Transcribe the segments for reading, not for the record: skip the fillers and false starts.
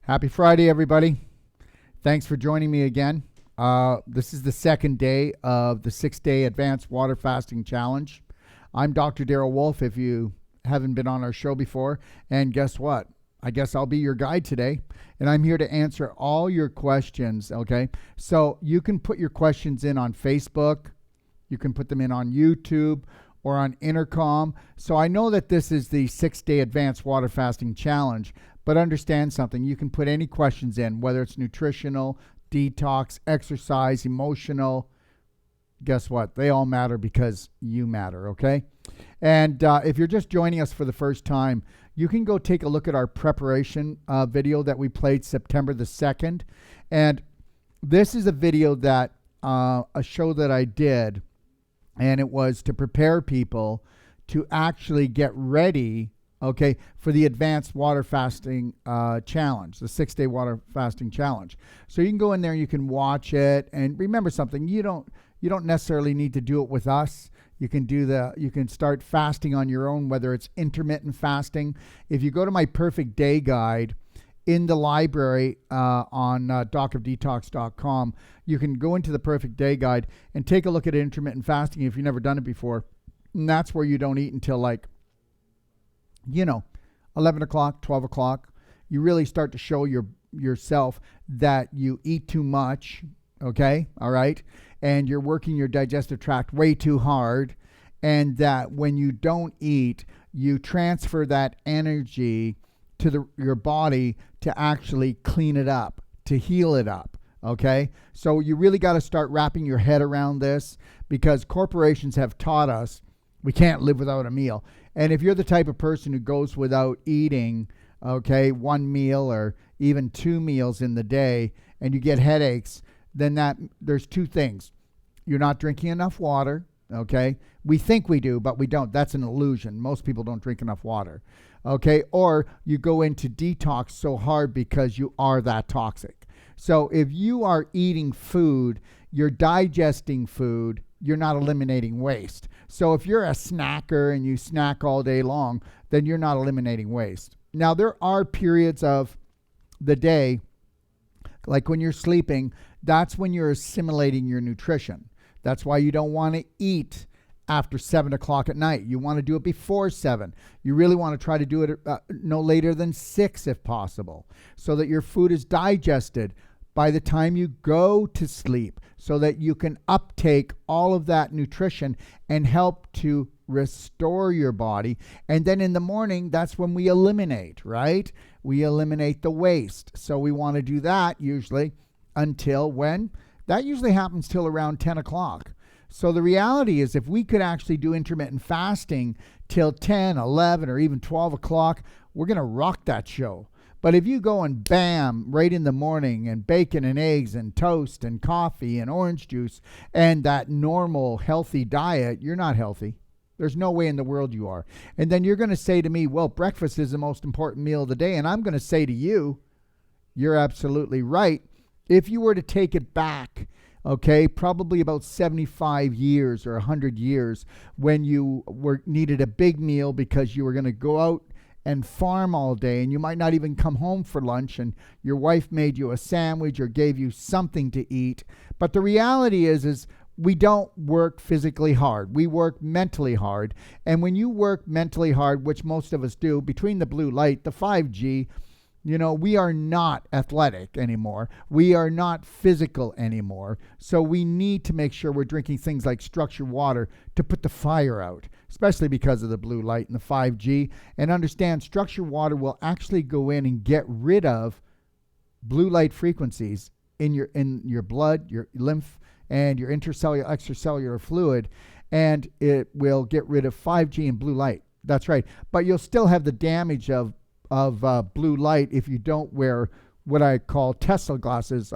Happy Friday, everybody. Thanks for joining me again. This is the second day of the 6-day Advanced Water Fasting Challenge. I'm Dr. Darrell Wolfe, if you haven't been on our show before. And guess what? I guess I'll be your guide today. And I'm here to answer all your questions, okay? So you can put your questions in on Facebook. You can put them in on YouTube or on Intercom. So I know that this is the 6-day Advanced Water Fasting Challenge. But understand something, you can put any questions in, whether it's nutritional, detox, exercise, emotional. Guess what? They all matter because you matter, okay? And if you're just joining us for the first time, you can go take a look at our preparation video that we played September the 2nd. And this is a video that, a show that I did, and it was to prepare people to actually get ready, okay, for the Advanced Water Fasting Challenge, the 6-day Water Fasting Challenge. So you can go in there, you can watch it, and remember something: you don't necessarily need to do it with us. You can start fasting on your own, whether it's intermittent fasting. If you go to my Perfect Day Guide in the library on docofdetox.com, you can go into the Perfect Day Guide and take a look at intermittent fasting if you've never done it before. And that's where you don't eat until 11 o'clock, 12 o'clock. You really start to show yourself that you eat too much, okay? All right? And you're working your digestive tract way too hard, and that when you don't eat, you transfer that energy to your body to actually clean it up, to heal it up, okay? So you really got to start wrapping your head around this, because corporations have taught us we can't live without a meal. And if you're the type of person who goes without eating, okay, one meal or even 2 meals in the day, and you get headaches, then there's 2 things. You're not drinking enough water, okay? We think we do, but we don't. That's an illusion. Most people don't drink enough water, okay? Or you go into detox so hard because you are that toxic. So if you are eating food, you're digesting food, you're not eliminating waste. So if you're a snacker and you snack all day long, then you're not eliminating waste. Now, there are periods of the day, like when you're sleeping, that's when you're assimilating your nutrition. That's why you don't want to eat after 7 o'clock at night. You want to do it before 7. You really want to try to do it no later than 6 if possible, so that your food is digested by the time you go to sleep, so that you can uptake all of that nutrition and help to restore your body. And then in the morning, that's when we eliminate, right? We eliminate the waste. So we want to do that usually until when? That usually happens till around 10 o'clock. So the reality is, if we could actually do intermittent fasting till 10, 11, or even 12 o'clock, we're going to rock that show. But if you go and bam, right in the morning, and bacon and eggs and toast and coffee and orange juice and that normal healthy diet, you're not healthy. There's no way in the world you are. And then you're going to say to me, well, breakfast is the most important meal of the day. And I'm going to say to you, you're absolutely right. If you were to take it back, okay, probably about 75 years or 100 years, when you needed a big meal because you were going to go out and farm all day, and you might not even come home for lunch, and your wife made you a sandwich or gave you something to eat. But the reality is we don't work physically hard. We work mentally hard. And when you work mentally hard, which most of us do, between the blue light, the 5G, we are not athletic anymore. We are not physical anymore. So we need to make sure we're drinking things like structured water to put the fire out, especially because of the blue light and the 5G. And understand, structured water will actually go in and get rid of blue light frequencies in your blood, your lymph, and your intercellular, extracellular fluid. And it will get rid of 5G and blue light. That's right. But you'll still have the damage of blue light if you don't wear what I call Tesla glasses,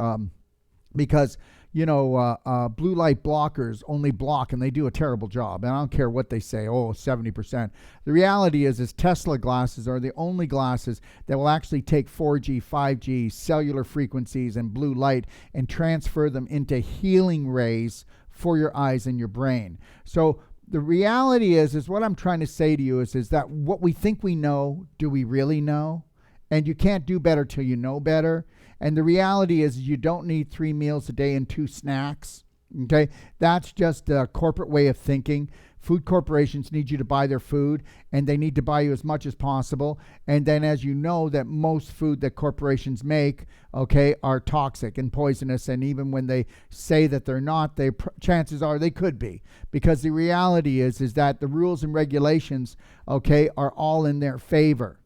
because blue light blockers only block, and they do a terrible job. And I don't care what they say, 70%. The reality is Tesla glasses are the only glasses that will actually take 4G, 5G, cellular frequencies, and blue light and transfer them into healing rays for your eyes and your brain. So the reality is what I'm trying to say to you is that what we think we know, do we really know? And you can't do better till you know better. And the reality is you don't need 3 meals a day and 2 snacks. Okay? That's just a corporate way of thinking. Food corporations need you to buy their food, and they need to buy you as much as possible. And then, as you know, that most food that corporations make, okay, are toxic and poisonous. And even when they say that they're not, chances are they could be, because the reality is that the rules and regulations, okay, are all in their favor.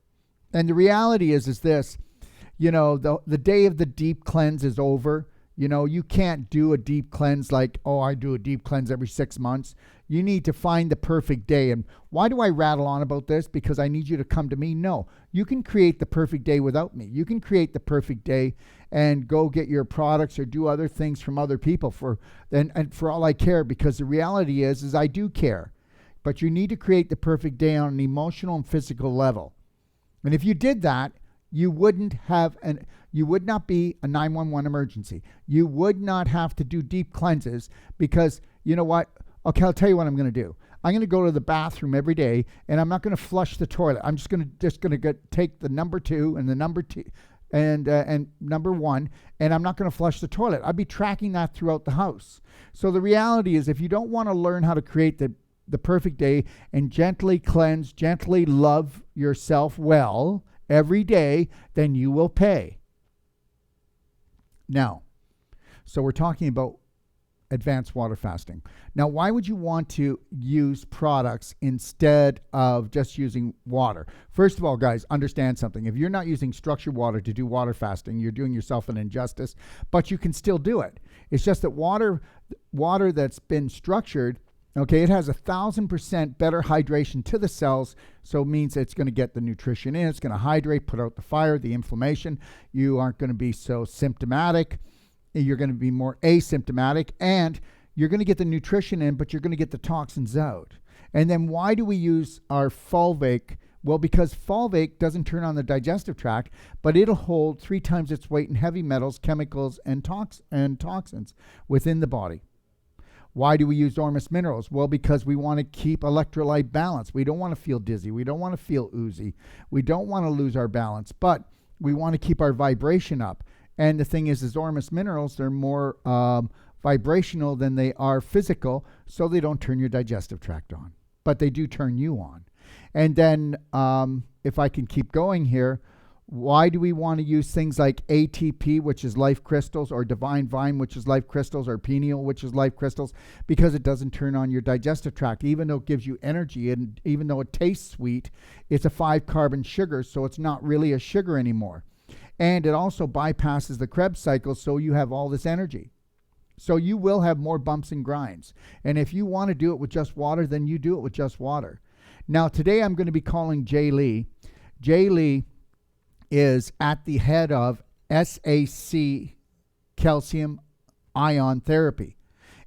And the reality is this, you know, the day of the deep cleanse is over. You know, you can't do a deep cleanse like, oh, I do a deep cleanse every 6 months. You need to find the perfect day. And why do I rattle on about this? Because I need you to come to me? No, you can create the perfect day without me. You can create the perfect day and go get your products or do other things from other people and for all I care, because the reality is I do care. But you need to create the perfect day on an emotional and physical level. And if you did that, you would not be a 911 emergency. You would not have to do deep cleanses, because you know what? Okay, I'll tell you what I'm going to do. I'm going to go to the bathroom every day, and I'm not going to flush the toilet. I'm just going to take the number 2 and the number 2 and number 1, and I'm not going to flush the toilet. I'll be tracking that throughout the house. So the reality is, if you don't want to learn how to create the perfect day and gently cleanse, gently love yourself well every day, then you will pay. Now, so we're talking about advanced water fasting. Now, why would you want to use products instead of just using water? First of all, guys, understand something. If you're not using structured water to do water fasting, you're doing yourself an injustice, but you can still do it. It's just that water that's been structured, okay, it has 1,000% better hydration to the cells, so it means it's going to get the nutrition in, it's going to hydrate, put out the fire, the inflammation. You aren't going to be so symptomatic. You're going to be more asymptomatic, and you're going to get the nutrition in, but you're going to get the toxins out. And then why do we use our fulvic? Well, because fulvic doesn't turn on the digestive tract, but it'll hold 3 times its weight in heavy metals, chemicals, and toxins within the body. Why do we use Ormus minerals? Well, because we want to keep electrolyte balance. We don't want to feel dizzy. We don't want to feel oozy. We don't want to lose our balance, but we want to keep our vibration up. And the thing is Ormus minerals, they're more vibrational than they are physical, so they don't turn your digestive tract on, but they do turn you on. And then if I can keep going here, why do we want to use things like ATP, which is life crystals, or Divine Vine, which is life crystals, or pineal, which is life crystals? Because it doesn't turn on your digestive tract. Even though it gives you energy, and even though it tastes sweet, it's a 5-carbon sugar, so it's not really a sugar anymore. And it also bypasses the Krebs cycle, so you have all this energy. So you will have more bumps and grinds. And if you want to do it with just water, then you do it with just water. Now, today I'm going to be calling Jay Lee. Jay Lee is at the head of SAC calcium ion therapy.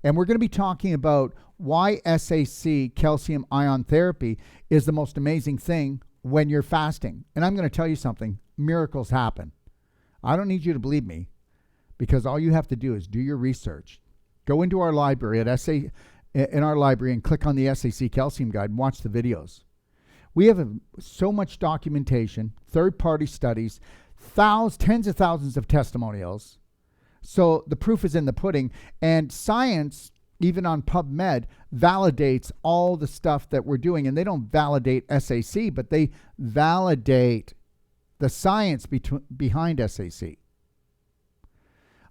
And we're going to be talking about why SAC calcium ion therapy is the most amazing thing when you're fasting. And I'm going to tell you something. Miracles happen. I don't need you to believe me, because all you have to do is do your research. Go into our library in our library and click on the SAC calcium guide and watch the videos. We have so much documentation, third-party studies, tens of thousands of testimonials. So the proof is in the pudding, and science, even on PubMed, validates all the stuff that we're doing. And they don't validate SAC, but they validate the science behind SAC.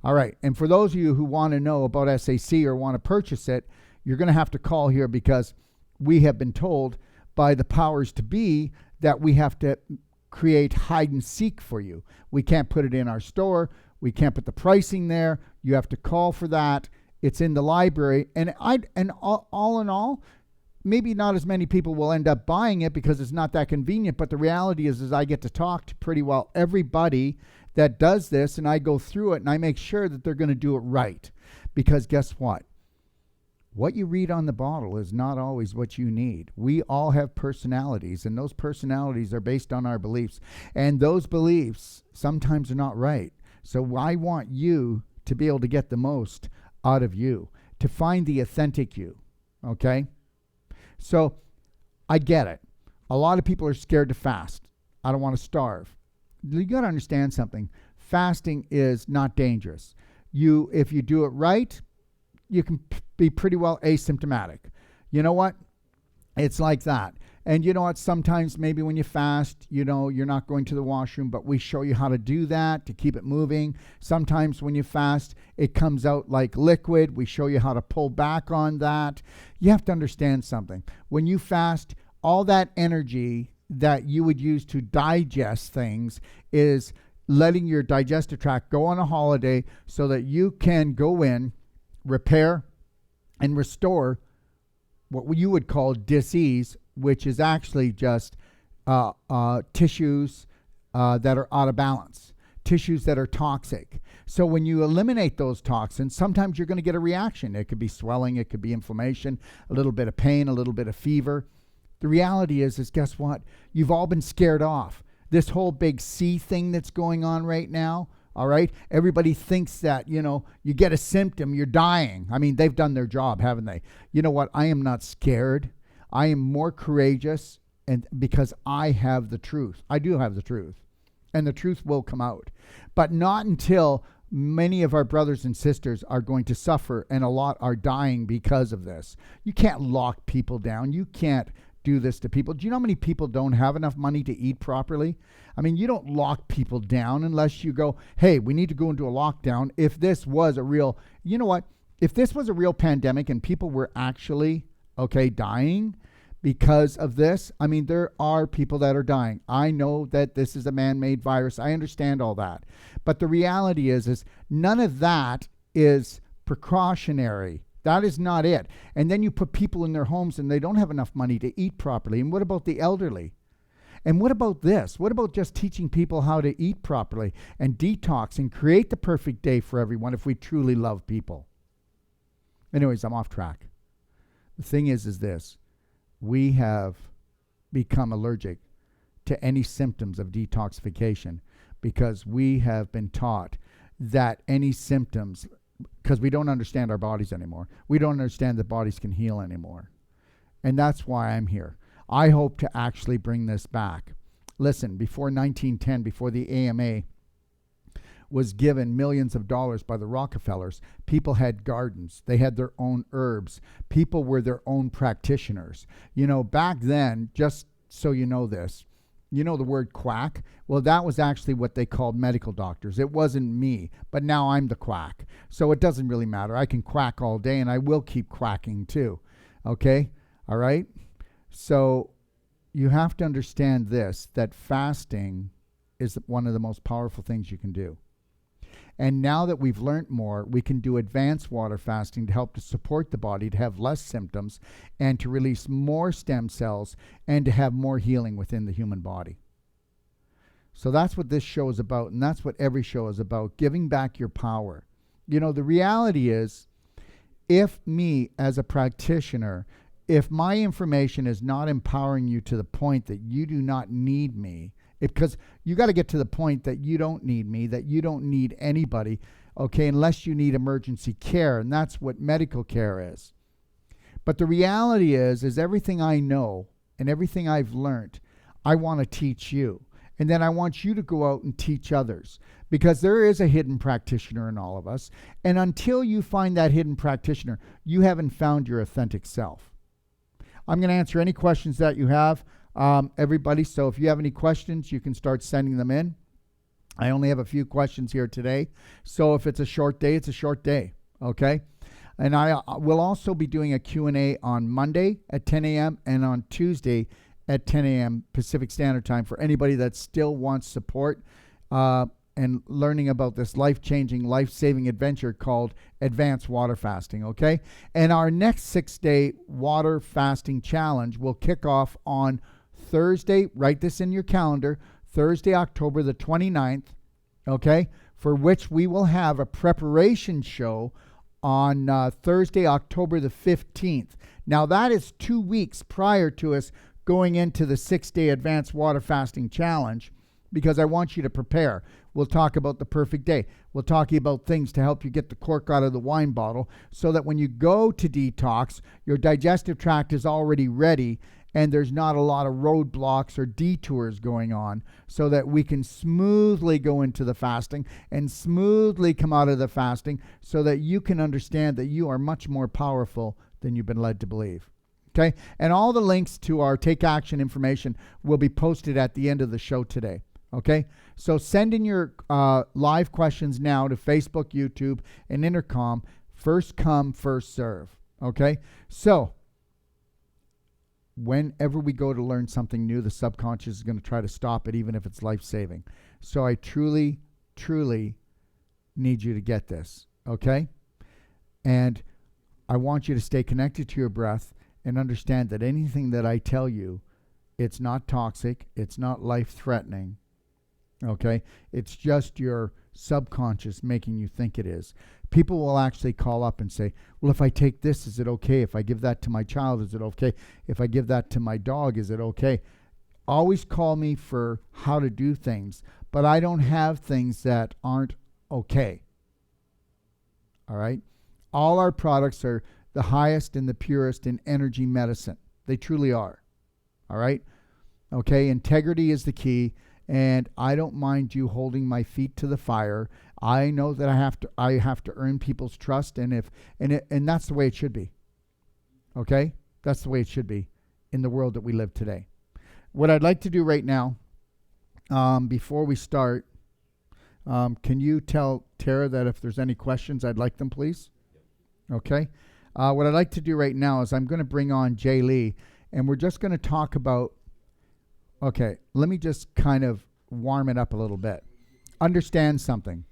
All right, and for those of you who want to know about SAC or want to purchase it, you're going to have to call here, because we have been told by the powers to be that we have to create hide and seek for you. We can't put it in our store. We can't put the pricing there. You have to call for that. It's in the library. And all in all, maybe not as many people will end up buying it because it's not that convenient. But the reality is I get to talk to pretty well everybody that does this, and I go through it and I make sure that they're going to do it right. Because guess what? What you read on the bottle is not always what you need. We all have personalities, and those personalities are based on our beliefs. And those beliefs sometimes are not right. So I want you to be able to get the most out of you, to find the authentic you, okay? So I get it. A lot of people are scared to fast. I don't want to starve. You got to understand something. Fasting is not dangerous. If you do it right, you can be pretty well asymptomatic. You know what? It's like that. And you know what? Sometimes maybe when you fast, you're not going to the washroom, but we show you how to do that to keep it moving. Sometimes when you fast, it comes out like liquid. We show you how to pull back on that. You have to understand something. When you fast, all that energy that you would use to digest things is letting your digestive tract go on a holiday so that you can go in, repair, and restore what you would call disease, which is actually just tissues that are out of balance, tissues that are toxic. So when you eliminate those toxins, sometimes you're going to get a reaction. It could be swelling, it could be inflammation, a little bit of pain, a little bit of fever. The reality is guess what? You've all been scared off. This whole big C thing that's going on right now, all right? Everybody thinks that, you get a symptom, you're dying. I mean, they've done their job, haven't they? You know what? I am not scared. I am more courageous, and because I have the truth. I do have the truth, and the truth will come out. But not until many of our brothers and sisters are going to suffer, and a lot are dying because of this. You can't lock people down. You can't do this to people. Do you know how many people don't have enough money to eat properly? I mean, you don't lock people down unless you go, hey, we need to go into a lockdown. If this was a real, you know what? If this was a real pandemic and people were actually, dying because of this, I mean, there are people that are dying. I know that this is a man-made virus. I understand all that. But the reality is none of that is precautionary. That is not it. And then you put people in their homes and they don't have enough money to eat properly. And what about the elderly? And what about this? What about just teaching people how to eat properly and detox and create the perfect day for everyone if we truly love people? Anyways, I'm off track. The thing is this. We have become allergic to any symptoms of detoxification because we have been taught that any symptoms, because we don't understand our bodies anymore. We don't understand that bodies can heal anymore. And that's why I'm here. I hope to actually bring this back. Listen, before 1910, before the AMA was given millions of dollars by the Rockefellers, people had gardens. They had their own herbs. People were their own practitioners. Back then, just so you know this, the word quack? Well, that was actually what they called medical doctors. It wasn't me, but now I'm the quack. So it doesn't really matter. I can quack all day, and I will keep quacking too. Okay? All right? So you have to understand this, that fasting is one of the most powerful things you can do. And now that we've learned more, we can do advanced water fasting to help to support the body to have less symptoms and to release more stem cells and to have more healing within the human body. So that's what this show is about, and that's what every show is about, giving back your power. The reality is, if me as a practitioner, if my information is not empowering you to the point that you do not need me, because you got to get to the point that you don't need me, that you don't need anybody, unless you need emergency care, and that's what medical care is. But the reality is everything I know and everything I've learned, I want to teach you. And then I want you to go out and teach others, because there is a hidden practitioner in all of us. And until you find that hidden practitioner, you haven't found your authentic self. I'm going to answer any questions that you have. Everybody, so if you have any questions, you can start sending them in. I only have a few questions here today, so if it's a short day, it's a short day, okay? And I will also be doing a Q&A on Monday at 10 a.m. and on Tuesday at 10 a.m. Pacific Standard Time for anybody that still wants support and learning about this life-changing, life-saving adventure called Advanced Water Fasting, okay? And our next 6-day water fasting challenge will kick off on Thursday. Write this in your calendar, Thursday, October the 29th, okay, for which we will have a preparation show on Thursday, October the 15th. Now, that is 2 weeks prior to us going into the 6-day Advanced Water Fasting Challenge, because I want you to prepare. We'll talk about the perfect day. We'll talk about things to help you get the cork out of the wine bottle so that when you go to detox, your digestive tract is already ready and there's not a lot of roadblocks or detours going on, so that we can smoothly go into the fasting and smoothly come out of the fasting, so that you can understand that you are much more powerful than you've been led to believe. Okay? And all the links to our Take Action information will be posted at the end of the show today. Okay? So send in your live questions now to Facebook, YouTube, and Intercom. First come, first serve. Okay? So whenever we go to learn something new, the subconscious is going to try to stop it, even if it's life-saving. So I truly, truly need you to get this. Okay? And I want you to stay connected to your breath and understand that anything that I tell you, it's not toxic, it's not life-threatening, okay? It's just your subconscious making you think it is. People will actually call up and say, well, if I take this, is it okay? If I give that to my child, is it okay? If I give that to my dog, is it okay? Always call me for how to do things, but I don't have things that aren't okay, all right? All our products are the highest and the purest in energy medicine. They truly are. All right? Okay, integrity is the key, and I don't mind you holding my feet to the fire. I know that I have to earn people's trust, and that's the way it should be. Okay? That's the way it should be in the world that we live today. What I'd like to do right now, before we start, can you tell Tara that if there's any questions, I'd like them, please? Okay? What I'd like to do right now is I'm going to bring on Jay Lee, and we're just going to talk about, okay, let me just kind of warm it up a little bit. Understand something.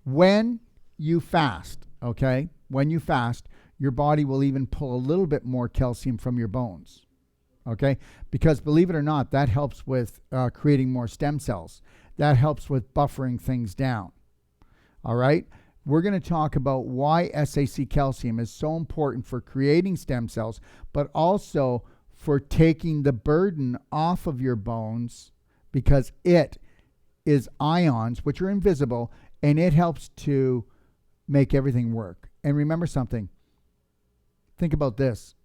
When you fast, okay, when you fast, your body will even pull a little bit more calcium from your bones, okay? Because believe it or not, that helps with creating more stem cells. That helps with buffering things down, all right? We're going to talk about why SAC calcium is so important for creating stem cells, but also for taking the burden off of your bones, because it is ions, which are invisible, and it helps to make everything work. And remember something. Think about this.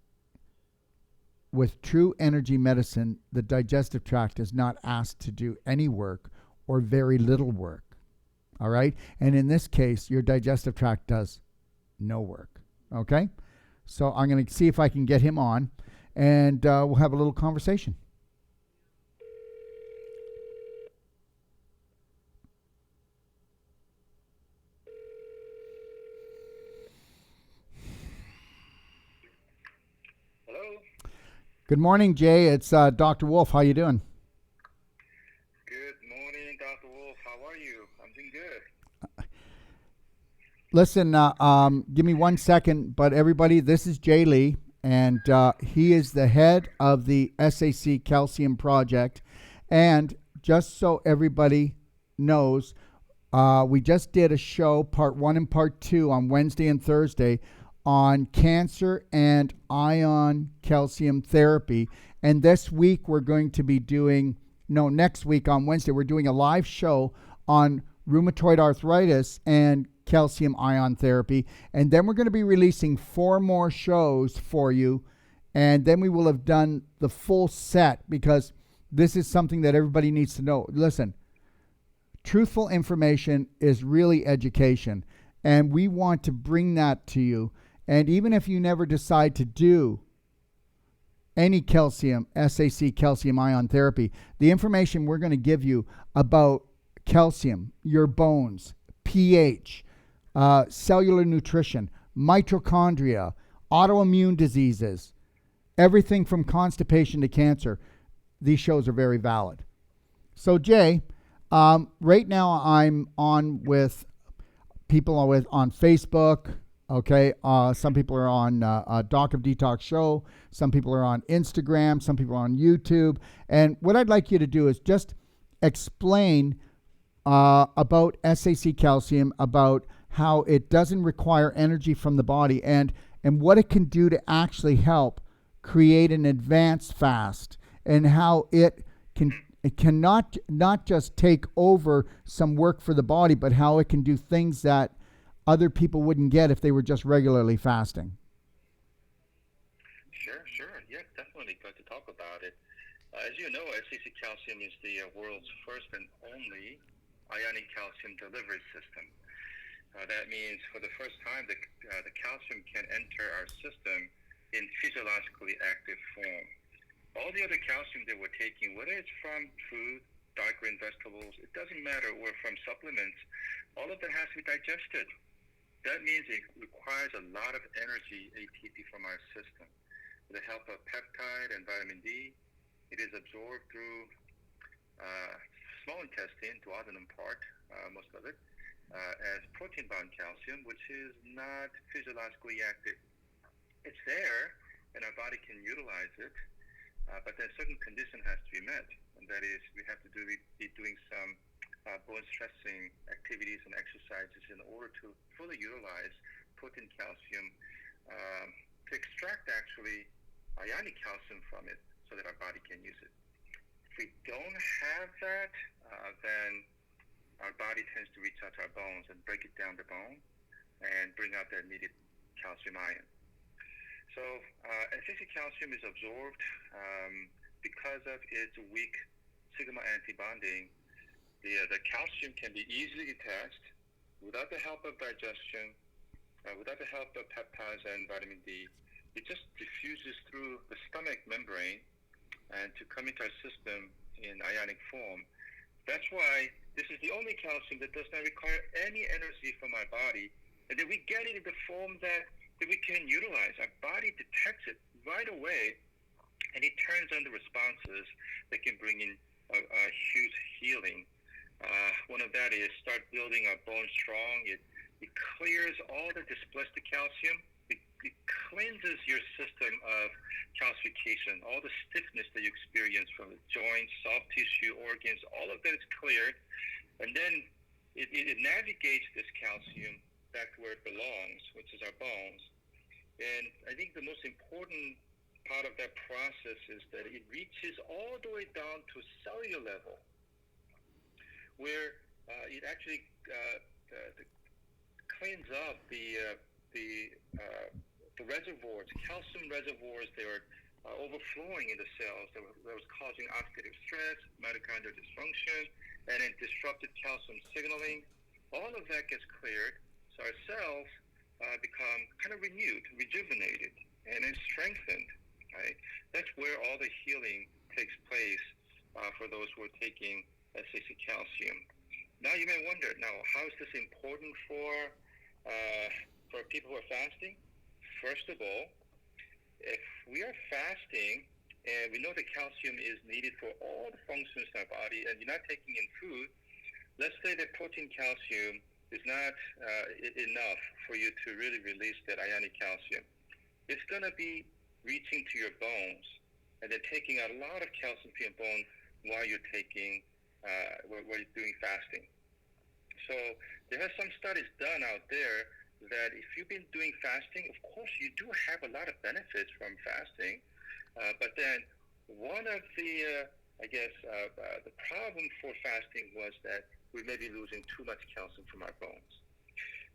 With true energy medicine, the digestive tract is not asked to do any work or very little work. All right? And in this case, your digestive tract does no work. Okay? So I'm going to see if I can get him on, and we'll have a little conversation. Hello? Good morning, Jay. It's Dr. Wolfe. How you doing? Good morning, Dr. Wolfe. How are you? I'm doing good. Listen, give me 1 second, but everybody, this is Jay Lee, and he is the head of the SAC Calcium Project. And just so everybody knows, we just did a show, part 1 and part 2, on Wednesday and Thursday on cancer and ion calcium therapy. And this week we're going to be next week on Wednesday, we're doing a live show on rheumatoid arthritis and calcium ion therapy. And then we're going to be releasing 4 more shows for you. And then we will have done the full set, because this is something that everybody needs to know. Listen, truthful information is really education. And we want to bring that to you. And even if you never decide to do any calcium, SAC calcium ion therapy, the information we're going to give you about calcium, your bones, pH, cellular nutrition, mitochondria, autoimmune diseases, everything from constipation to cancer, these shows are very valid. So Jay, right now I'm on with people on Facebook. Okay, some people are on Doc of Detox show. Some people are on Instagram. Some people are on YouTube. And what I'd like you to do is just explain about SAC calcium, about how it doesn't require energy from the body, and what it can do to actually help create an advanced fast, and how it cannot not just take over some work for the body, but how it can do things that other people wouldn't get if they were just regularly fasting. Sure. Yes, definitely. Glad to talk about it. As you know, SAC calcium is the world's first and only ionic calcium delivery system. That means for the first time, the calcium can enter our system in physiologically active form. All the other calcium that we're taking, whether it's from food, dark green vegetables, it doesn't matter, or from supplements, all of that has to be digested. That means it requires a lot of energy, ATP, from our system. With the help of peptide and vitamin D, it is absorbed through uh, small intestine, duodenum part, most of it, as protein-bound calcium, which is not physiologically active. It's there, and our body can utilize it, but then certain condition has to be met, and that is we have to be doing some bone stressing activities and exercises in order to fully utilize protein calcium to extract actually ionic calcium from it so that our body can use it. If we don't have that, then our body tends to reach out to our bones and break it down the bone and bring out that needed calcium ion. So essential calcium is absorbed because of its weak sigma antibonding. The calcium can be easily detached without the help of digestion, without the help of peptides and vitamin D. It just diffuses through the stomach membrane and to come into our system in ionic form. That's why this is the only calcium that does not require any energy from our body, and then we get it in the form that we can utilize. Our body detects it right away, and it turns on the responses that can bring in a huge healing. One of that is start building our bones strong. It clears all the displaced calcium. It cleanses your system of calcification, all the stiffness that you experience from the joints, soft tissue, organs, all of that is cleared. And then it navigates this calcium back to where it belongs, which is our bones. And I think the most important part of that process is that it reaches all the way down to cellular level, where it actually cleans up the reservoirs, calcium reservoirs that are overflowing in the cells that was causing oxidative stress, mitochondrial dysfunction, and then disrupted calcium signaling. All of that gets cleared, so our cells become kind of renewed, rejuvenated, and then strengthened. Right? That's where all the healing takes place for those who are taking SAC calcium. Now you may wonder, how is this important for people who are fasting? First of all, if we are fasting and we know that calcium is needed for all the functions in our body, and you're not taking in food, let's say that protein calcium is not enough for you to really release that ionic calcium. It's going to be reaching to your bones and then taking out a lot of calcium from your bone while you're doing fasting. So there are some studies done out there that if you've been doing fasting, of course you do have a lot of benefits from fasting, but then one of the the problem for fasting was that we may be losing too much calcium from our bones.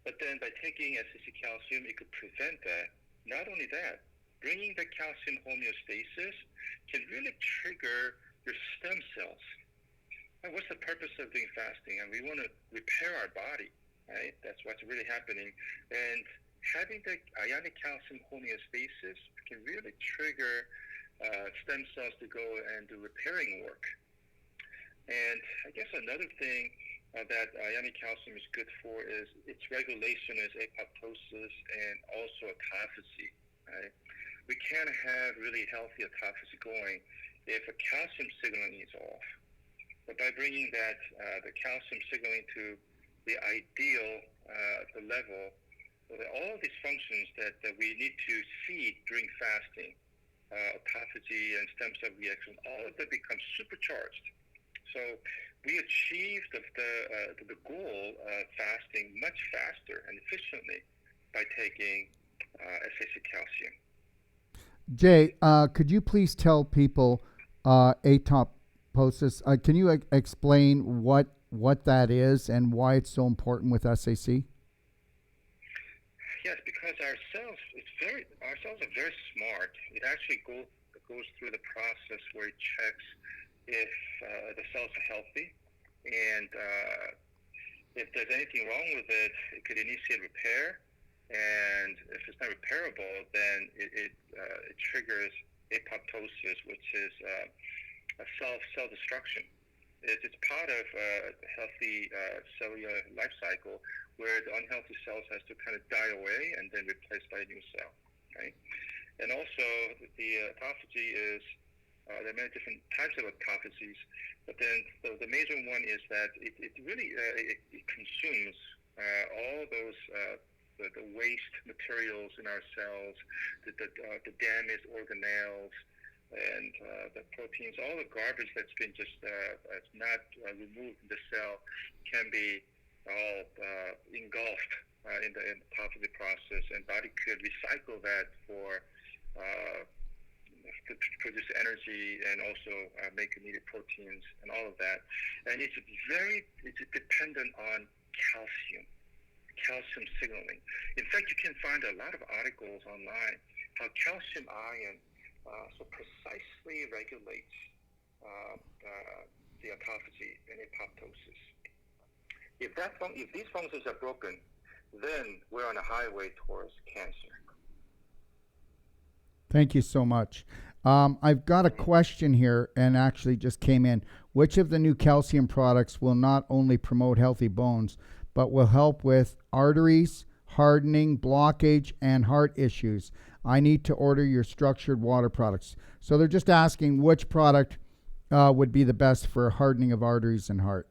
But then by taking SAC calcium, it could prevent that. Not only that, bringing the calcium homeostasis can really trigger your stem cells. And what's the purpose of doing fasting? And we want to repair our body, right? That's what's really happening. And having the ionic calcium homeostasis can really trigger stem cells to go and do repairing work. And I guess another thing that ionic calcium is good for is its regulation is apoptosis and also autophagy. Right? We can't have really healthy autophagy going if a calcium signaling is off. But by bringing that the calcium signaling to the ideal the level, so that all of these functions that we need to feed during fasting, autophagy and stem cell reaction, all of that becomes supercharged. So we achieved the goal of fasting much faster and efficiently by taking SAC calcium. Jay, could you please tell people apoptosis? Can you explain what that is and why it's so important with SAC? Yes, because our cells are very smart. It actually goes through the process where it checks if the cells are healthy, and if there's anything wrong with it, it could initiate repair. And if it's not repairable, then it triggers apoptosis, which is a cell destruction. It's part of a healthy cellular life cycle where the unhealthy cells has to kind of die away and then replaced by a new cell, right? And also the autophagy is there are many different types of autophagies, but then the major one is that it really it consumes all those the waste materials in our cells, the damaged organelles, and the proteins, all the garbage that's been just not removed from the cell can be all engulfed in the autophagy process, and body could recycle that for to produce energy and also make needed proteins and all of that. And it's dependent on calcium signaling. In fact, you can find a lot of articles online how calcium ion so precisely regulates the autophagy and apoptosis. If these functions are broken, then we're on a highway towards cancer. Thank you so much. I've got a question here, and actually just came in. Which of the new calcium products will not only promote healthy bones, but will help with arteries, hardening, blockage, and heart issues? I need to order your structured water products. So they're just asking which product would be the best for hardening of arteries and heart.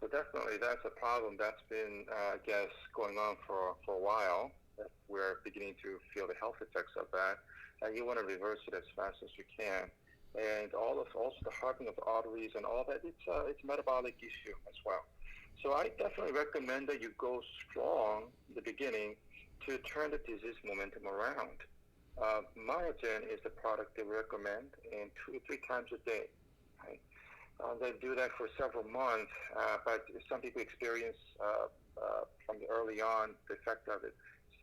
Well, definitely, that's a problem that's been, I guess, going on for a while. We're beginning to feel the health effects of that, and you want to reverse it as fast as you can. And also the hardening of the arteries and all that, it's a metabolic issue as well. So I definitely recommend that you go strong in the beginning to turn the disease momentum around. Myogen is the product they recommend, and 2 to 3 times a day. Right? They do that for several months, but some people experience from early on the effect of it.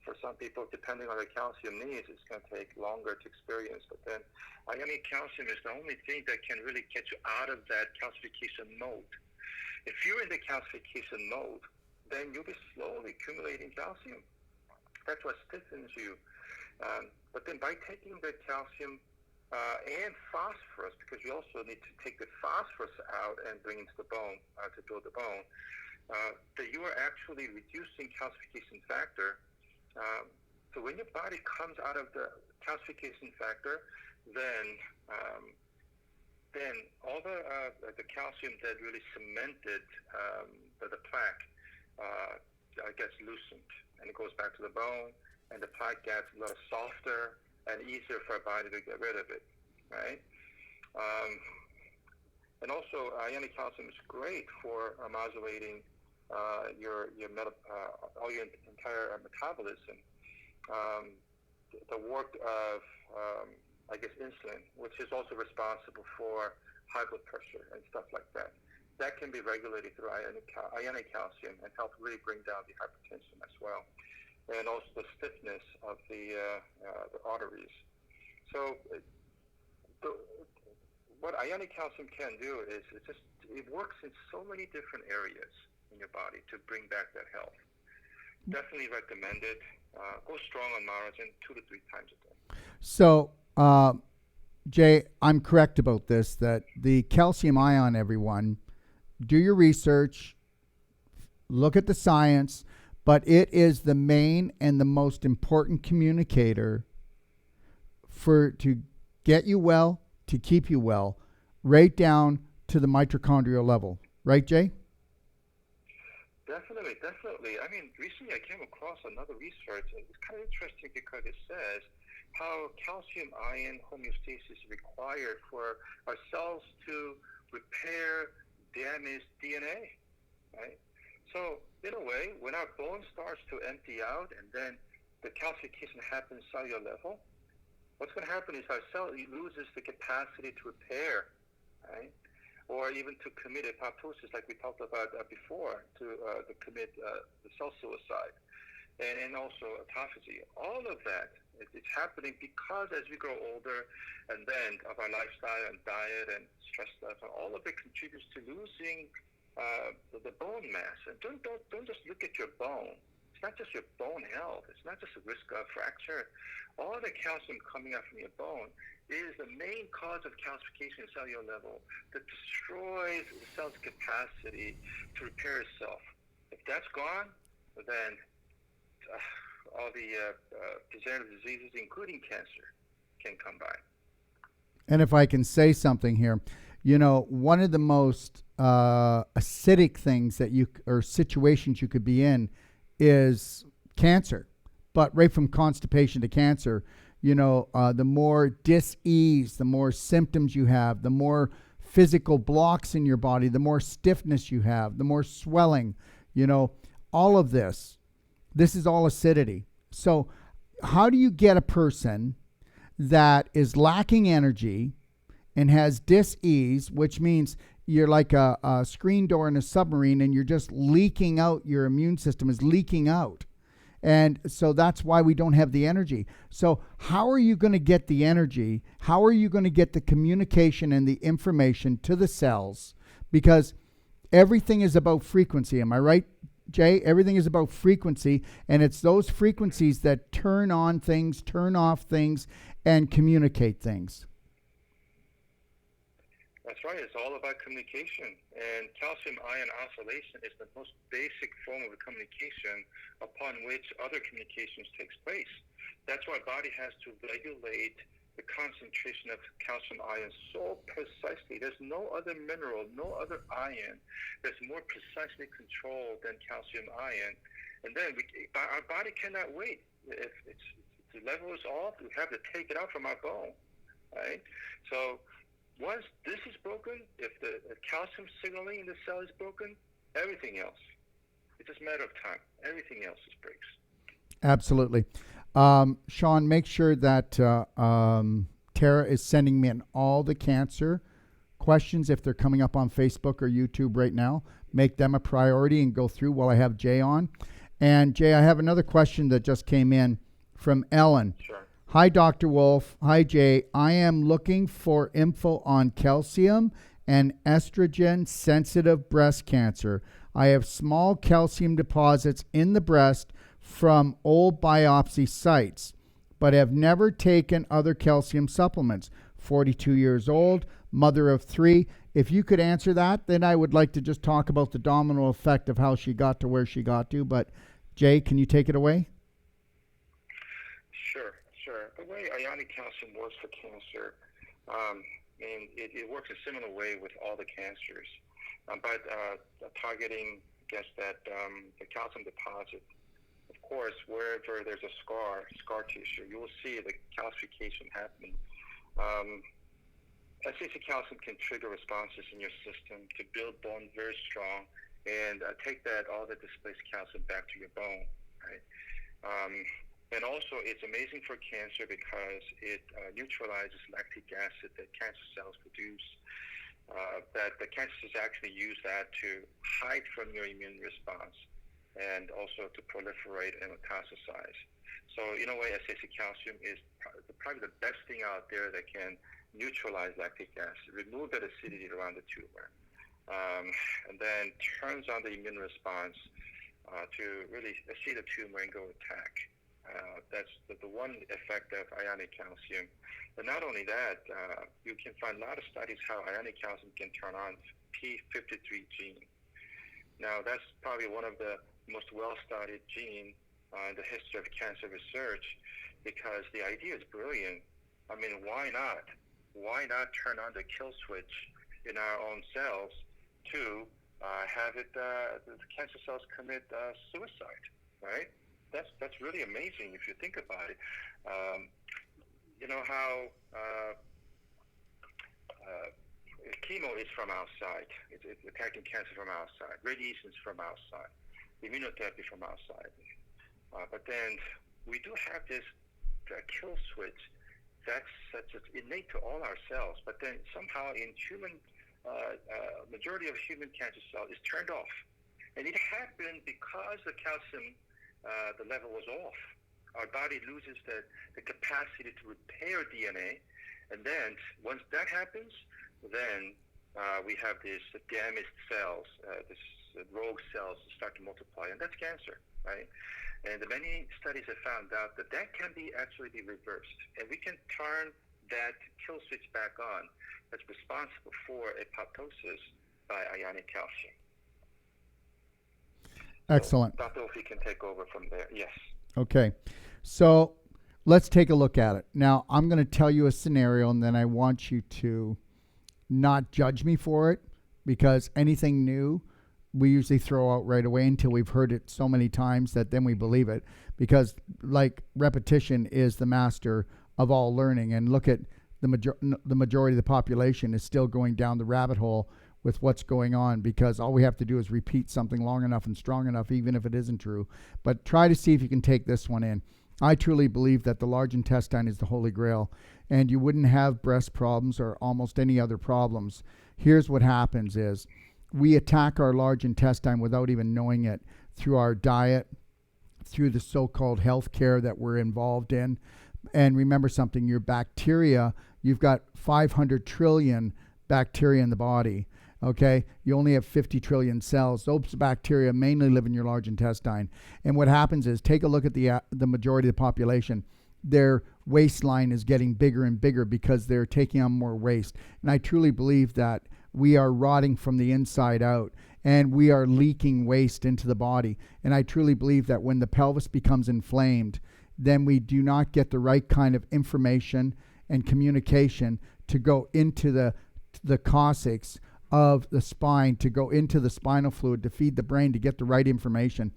For some people, depending on their calcium needs, it's going to take longer to experience. But then ionic calcium is the only thing that can really get you out of that calcification mode. If you're in the calcification mode, then you'll be slowly accumulating calcium. That's what stiffens you. But then by taking the calcium and phosphorus, because you also need to take the phosphorus out and bring it into the bone to build the bone, that you are actually reducing calcification factor. So when your body comes out of the calcification factor, then all the calcium that really cemented the plaque gets loosened, and it goes back to the bone, and the plaque gets a little softer and easier for our body to get rid of it, right? And also, ionic calcium is great for modulating all your entire metabolism. The work of, I guess, insulin, which is also responsible for high blood pressure and stuff like that. That can be regulated through ionic calcium and help really bring down the hypertension as well, and also the stiffness of the arteries. So what ionic calcium can do is it works in so many different areas in your body to bring back that health. Definitely recommend it. Go strong on Myogen 2 to 3 times a day. So, Jay, I'm correct about this, that the calcium ion, everyone, do your research, look at the science, but it is the main and the most important communicator to get you well, to keep you well, right down to the mitochondrial level. Right, Jay? Definitely. I mean, recently I came across another research, and it's kind of interesting because it says how calcium ion homeostasis is required for our cells to repair damaged DNA, right? So, in a way, when our bone starts to empty out and then the calcification happens cellular level, what's going to happen is our cell loses the capacity to repair, right? Or even to commit apoptosis, like we talked about before, to commit the cell suicide. and also autophagy. All of that it's happening because as we grow older, and then of our lifestyle and diet and stress level, all of it contributes to losing the bone mass. And don't just look at your bone. It's not just your bone health. It's not just a risk of fracture. All the calcium coming out from your bone is the main cause of calcification at cellular level that destroys the cell's capacity to repair itself. If that's gone, then all the degenerative diseases, including cancer, can come by. And if I can say something here, one of the most acidic things that or situations you could be in is cancer. But right from constipation to cancer, the more dis-ease, the more symptoms you have, the more physical blocks in your body, the more stiffness you have, the more swelling, all of this. This is all acidity. So how do you get a person that is lacking energy and has dis-ease, which means you're like a screen door in a submarine and you're just leaking out, your immune system is leaking out. And so that's why we don't have the energy. So how are you going to get the energy? How are you going to get the communication and the information to the cells? Because everything is about frequency. Am I right, Jay? Everything is about frequency, and it's those frequencies that turn on things, turn off things, and communicate things. That's right. It's all about communication. And calcium-ion oscillation is the most basic form of communication upon which other communications takes place. That's why our body has to regulate the concentration of calcium ion so precisely. There's no other mineral, no other ion that's more precisely controlled than calcium ion. And then our body cannot wait. If the level is off, we have to take it out from our bone, right? So once this is broken, if the calcium signaling in the cell is broken, everything else, it's just a matter of time. Everything else just breaks. Absolutely. Sean, make sure that Tara is sending me in all the cancer questions if they're coming up on Facebook or YouTube right now. Make them a priority and go through while I have Jay on. And Jay, I have another question that just came in from Ellen. Sure. Hi, Dr. Wolfe. Hi, Jay. I am looking for info on calcium and estrogen-sensitive breast cancer. I have small calcium deposits in the breast from old biopsy sites, but have never taken other calcium supplements. 42 years old, mother of 3. If you could answer that, then I would like to just talk about the domino effect of how she got to where she got to. But Jay, can you take it away? Sure. The way ionic calcium works for cancer, and it works a similar way with all the cancers, but targeting, I guess, that the calcium deposit. Of course, wherever there's a scar tissue, you will see the calcification happening. SAC calcium can trigger responses in your system to build bone very strong and take all the displaced calcium back to your bone, right? And also, it's amazing for cancer because it neutralizes lactic acid that cancer cells produce. That the cancer cells actually use that to hide from your immune response and also to proliferate and metastasize. So in a way, SAC calcium is probably the best thing out there that can neutralize lactic acid, remove that acidity around the tumor, and then turns on the immune response to really see the tumor and go attack. That's the one effect of ionic calcium. But not only that, you can find a lot of studies how ionic calcium can turn on p53 gene. Now, that's probably one of the most well-studied gene in the history of cancer research because the idea is brilliant. I mean, why not? Why not turn on the kill switch in our own cells to have the cancer cells commit suicide, right? That's really amazing if you think about it. You know how chemo is from outside. It's attacking cancer from outside. Radiation is from outside. Immunotherapy from outside. But then we do have this kill switch that's innate to all our cells. But then somehow in human, majority of human cancer cells is turned off. And it happened because the calcium the level was off. Our body loses the capacity to repair DNA, and then once that happens, then we have these damaged cells, this rogue cells start to multiply, and that's cancer, right? And many studies have found out that can actually be reversed, and we can turn that kill switch back on that's responsible for apoptosis by ionic calcium. Excellent. So Dr. Wolfe can take over from there. Yes. Okay. So let's take a look at it. Now, I'm going to tell you a scenario, and then I want you to not judge me for it, because anything new we usually throw out right away until we've heard it so many times that then we believe it, because like repetition is the master of all learning. And look at the majority of the population is still going down the rabbit hole with what's going on, because all we have to do is repeat something long enough and strong enough, even if it isn't true. But try to see if you can take this one in. I truly believe that the large intestine is the holy grail, and you wouldn't have breast problems or almost any other problems. Here's what happens is we attack our large intestine without even knowing it, through our diet, through the so-called health care that we're involved in. And remember something, your bacteria, you've got 500 trillion bacteria in the body. Okay, you only have 50 trillion cells. Those bacteria mainly live in your large intestine. And what happens is, take a look at the majority of the population. Their waistline is getting bigger and bigger because they're taking on more waste. And I truly believe that we are rotting from the inside out, and we are leaking waste into the body. And I truly believe that when the pelvis becomes inflamed, then we do not get the right kind of information and communication to go into the coccyx of the spine, to go into the spinal fluid, to feed the brain, to get the right information.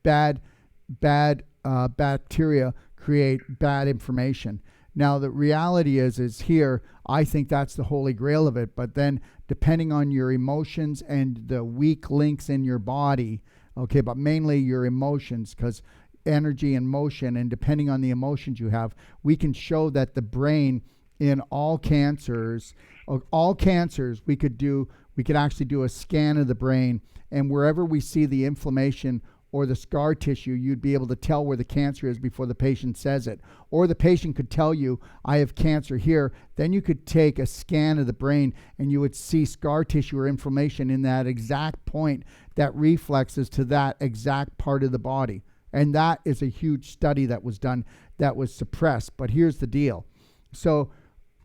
Bad bacteria create bad information. Now, the reality is here, I think that's the holy grail of it. But then, depending on your emotions and the weak links in your body, okay, but mainly your emotions, because energy and motion, and depending on the emotions you have, we can show that the brain in all cancers, we could actually do a scan of the brain, and wherever we see the inflammation or the scar tissue, you'd be able to tell where the cancer is before the patient says it. Or the patient could tell you, I have cancer here. Then you could take a scan of the brain and you would see scar tissue or inflammation in that exact point that reflexes to that exact part of the body. And that is a huge study that was done that was suppressed. But here's the deal. So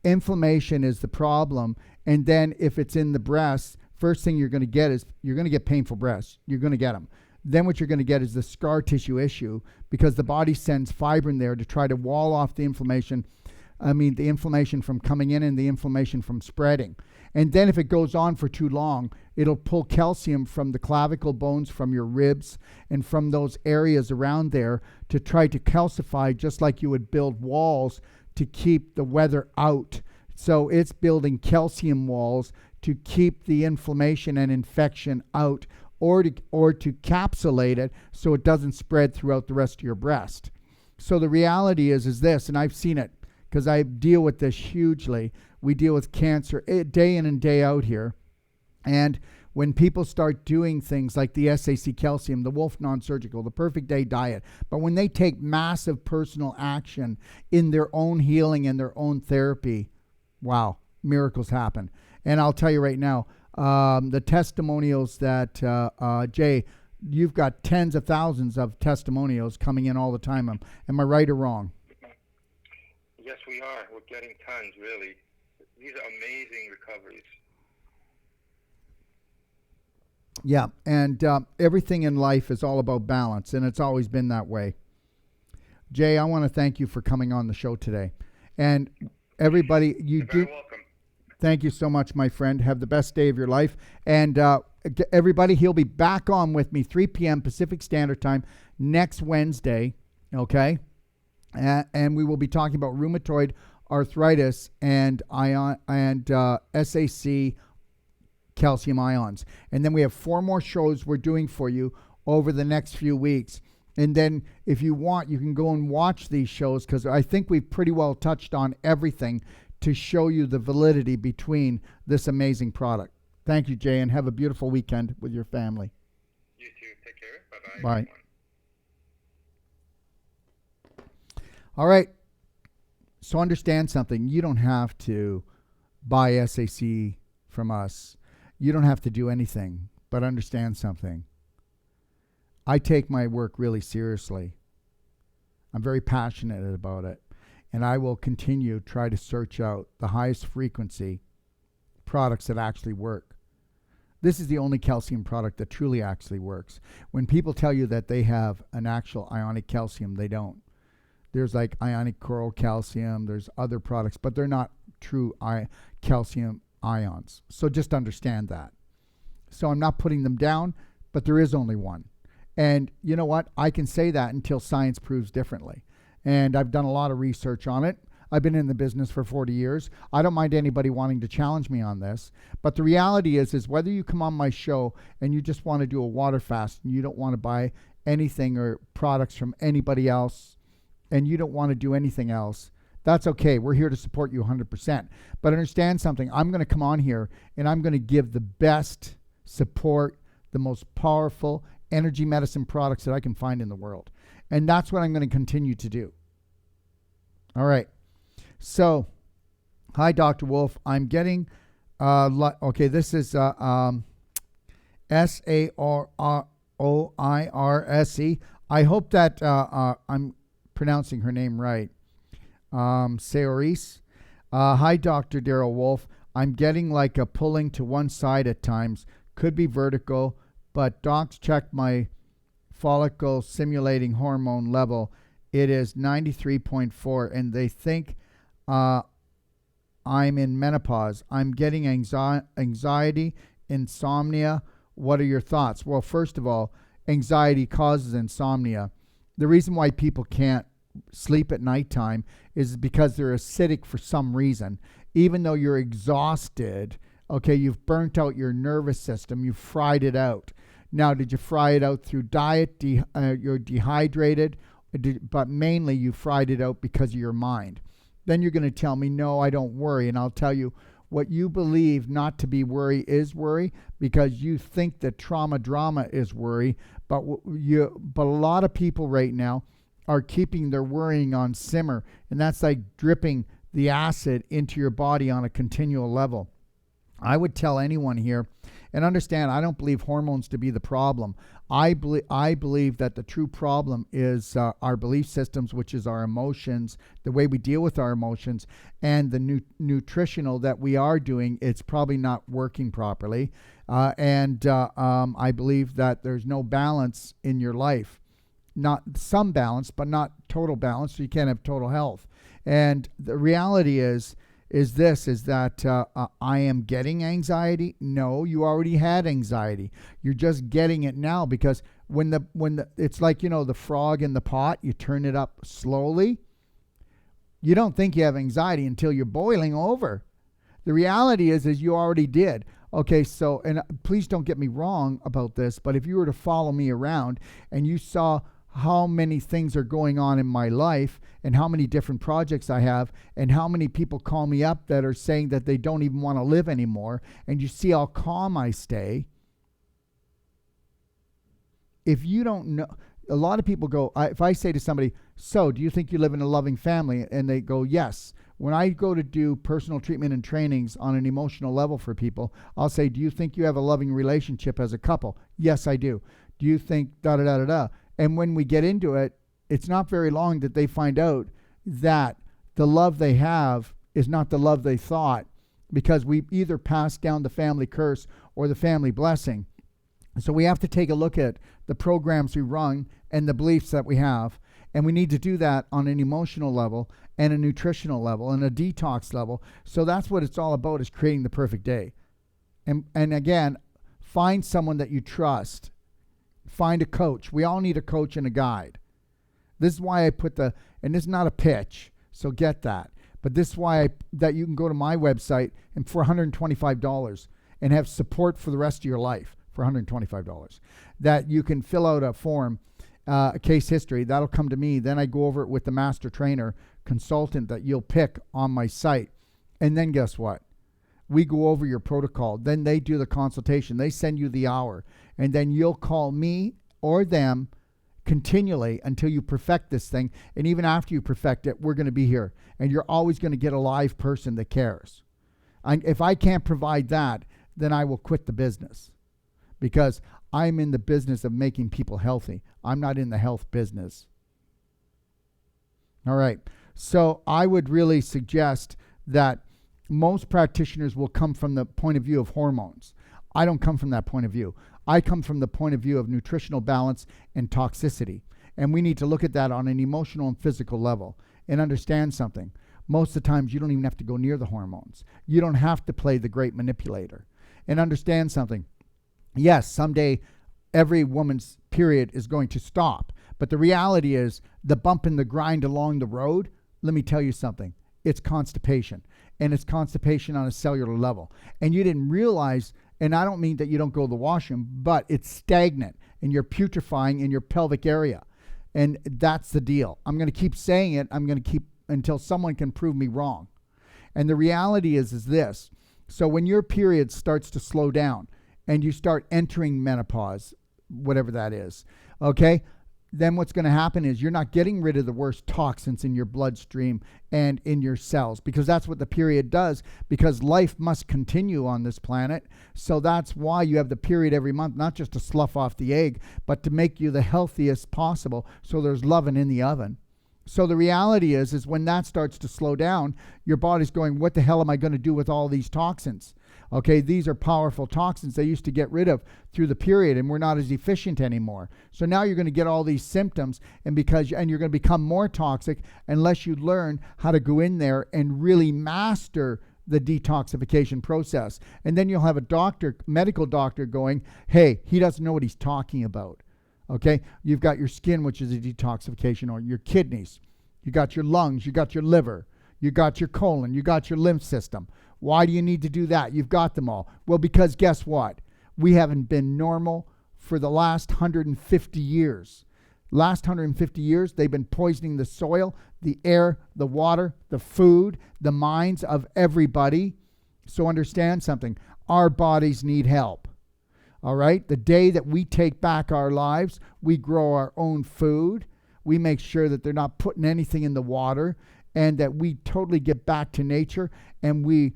inflammation is the problem. And then if it's in the breast, first thing you're going to get is you're going to get painful breasts. You're going to get them. Then what you're going to get is the scar tissue issue, because the body sends fibrin there to try to wall off the inflammation. The inflammation from coming in and the inflammation from spreading. And then if it goes on for too long, it'll pull calcium from the clavicle bones, from your ribs, and from those areas around there to try to calcify, just like you would build walls to keep the weather out. So it's building calcium walls to keep the inflammation and infection out, or to capsulate it so it doesn't spread throughout the rest of your breast. So the reality is this, and I've seen it because I deal with this hugely. We deal with cancer day in and day out here. And when people start doing things like the SAC calcium, the Wolfe non-surgical, the perfect day diet, but when they take massive personal action in their own healing and their own therapy, wow, miracles happen. And I'll tell you right now, the testimonials that, Jay, you've got tens of thousands of testimonials coming in all the time. Am I right or wrong? Yes, we are. We're getting tons, really. These are amazing recoveries. Yeah, and everything in life is all about balance, and it's always been that way. Jay, I want to thank you for coming on the show today. And everybody, You're very welcome. Thank you so much, my friend. Have the best day of your life. And everybody, he'll be back on with me 3 p.m. Pacific Standard Time next Wednesday, okay? And we will be talking about rheumatoid arthritis and SAC calcium ions. And then we have 4 more shows we're doing for you over the next few weeks. And then if you want, you can go and watch these shows, because I think we've pretty well touched on everything to show you the validity between this amazing product. Thank you, Jay, and have a beautiful weekend with your family. You too. Take care. Bye-bye. Bye. Everyone. All right. So understand something. You don't have to buy SAC from us. You don't have to do anything, but understand something. I take my work really seriously. I'm very passionate about it. And I will continue to try to search out the highest frequency products that actually work. This is the only calcium product that truly actually works. When people tell you that they have an actual ionic calcium, they don't. There's like ionic coral calcium, there's other products, but they're not true calcium ions. So just understand that. So I'm not putting them down, but there is only one. And you know what? I can say that until science proves differently. And I've done a lot of research on it. I've been in the business for 40 years. I don't mind anybody wanting to challenge me on this. But the reality is whether you come on my show and you just want to do a water fast and you don't want to buy anything or products from anybody else and you don't want to do anything else, that's okay. We're here to support you 100%. But understand something. I'm going to come on here and I'm going to give the best support, the most powerful energy medicine products that I can find in the world. And that's what I'm going to continue to do. All right. So, hi, Dr. Wolfe. I'm getting, okay, this is Saroirse. I hope that I'm pronouncing her name right. Saoirse. Hi, Dr. Darrell Wolfe. I'm getting like a pulling to one side at times. Could be vertigo, but docs checked my follicle stimulating hormone level. It is 93.4 and they think I'm in menopause. I'm getting anxiety, insomnia. What are your thoughts? Well, first of all, anxiety causes insomnia. The reason why people can't sleep at nighttime is because they're acidic for some reason. Even though you're exhausted, okay, you've burnt out your nervous system, you've fried it out. Now, did you fry it out through diet? You're dehydrated, but mainly you fried it out because of your mind. Then you're going to tell me, no, I don't worry. And I'll tell you, what you believe not to be worry is worry because you think that trauma drama is worry. But a lot of people right now are keeping their worrying on simmer. And that's like dripping the acid into your body on a continual level. I would tell anyone here, and understand, I don't believe hormones to be the problem. I believe that the true problem is our belief systems, which is our emotions, the way we deal with our emotions, and the nutritional that we are doing. It's probably not working properly. I believe that there's no balance in your life. Not some balance, but not total balance, so you can't have total health. And the reality is that I am getting anxiety. No, you already had anxiety. You're just getting it now because when it's like, the frog in the pot, you turn it up slowly. You don't think you have anxiety until you're boiling over. The reality is you already did. Okay, so, and please don't get me wrong about this, but if you were to follow me around and you saw how many things are going on in my life and how many different projects I have and how many people call me up that are saying that they don't even want to live anymore, and you see how calm I stay. If you don't know, a lot of people go, if I say to somebody, so do you think you live in a loving family? And they go, yes. When I go to do personal treatment and trainings on an emotional level for people, I'll say, do you think you have a loving relationship as a couple? Yes, I do. Do you think da-da-da-da-da? And when we get into it, it's not very long that they find out that the love they have is not the love they thought, because we either passed down the family curse or the family blessing. So we have to take a look at the programs we run and the beliefs that we have. And we need to do that on an emotional level and a nutritional level and a detox level. So that's what it's all about, is creating the perfect day. And again, find someone that you trust. Find a coach. We all need a coach and a guide. This is why I put and this is not a pitch, so get that. But this is why that you can go to my website and for $125 and have support for the rest of your life for $125. That you can fill out a form, a case history. That'll come to me. Then I go over it with the master trainer consultant that you'll pick on my site. And then guess what? We go over your protocol. Then they do the consultation. They send you the hour. And then you'll call me or them. continually until you perfect this thing. And even after you perfect it, we're going to be here. And you're always going to get a live person that cares. And if I can't provide that, then I will quit the business, because I'm in the business of making people healthy. I'm not in the health business. All right. So I would really suggest that most practitioners will come from the point of view of hormones. I don't come from that point of view. I come from the point of view of nutritional balance and toxicity. And we need to look at that on an emotional and physical level and understand something. Most of the times you don't even have to go near the hormones. You don't have to play the great manipulator. And understand something. Yes, someday every woman's period is going to stop. But the reality is the bump in the grind along the road, let me tell you something. It's constipation. And it's constipation on a cellular level. And you didn't realize, and I don't mean that you don't go to the washroom, but it's stagnant and you're putrefying in your pelvic area. And that's the deal. I'm going to keep saying it. I'm going to keep until someone can prove me wrong. And the reality is this. So when your period starts to slow down and you start entering menopause, whatever that is, okay, then what's going to happen is you're not getting rid of the worst toxins in your bloodstream and in your cells, because that's what the period does, because life must continue on this planet. So that's why you have the period every month, not just to slough off the egg, but to make you the healthiest possible. So there's loving in the oven. So the reality is when that starts to slow down, your body's going, what the hell am I going to do with all these toxins? Okay, these are powerful toxins they used to get rid of through the period, and we're not as efficient anymore. So now you're going to get all these symptoms, and you're going to become more toxic unless you learn how to go in there and really master the detoxification process. And then you'll have a medical doctor going, hey, he doesn't know what he's talking about. Okay, you've got your skin, which is a detoxification, or your kidneys. You got your lungs, you got your liver, you got your colon, you got your lymph system. Why do you need to do that? You've got them all. Well, because guess what? We haven't been normal for the last 150 years. Last 150 years, they've been poisoning the soil, the air, the water, the food, the minds of everybody. So understand something. Our bodies need help. All right? The day that we take back our lives, we grow our own food. We make sure that they're not putting anything in the water, and that we totally get back to nature, and we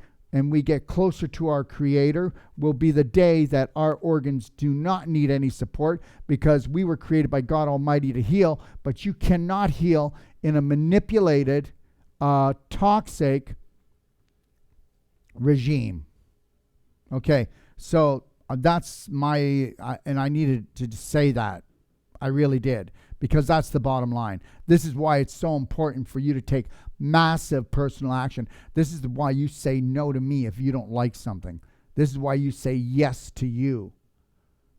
get closer to our Creator, will be the day that our organs do not need any support, because we were created by God Almighty to heal, but you cannot heal in a manipulated, toxic regime. Okay, so that's and I needed to say that. I really did, because that's the bottom line. This is why it's so important for you to take massive personal action. This is why you say no to me if you don't like something. This is why you say yes to you.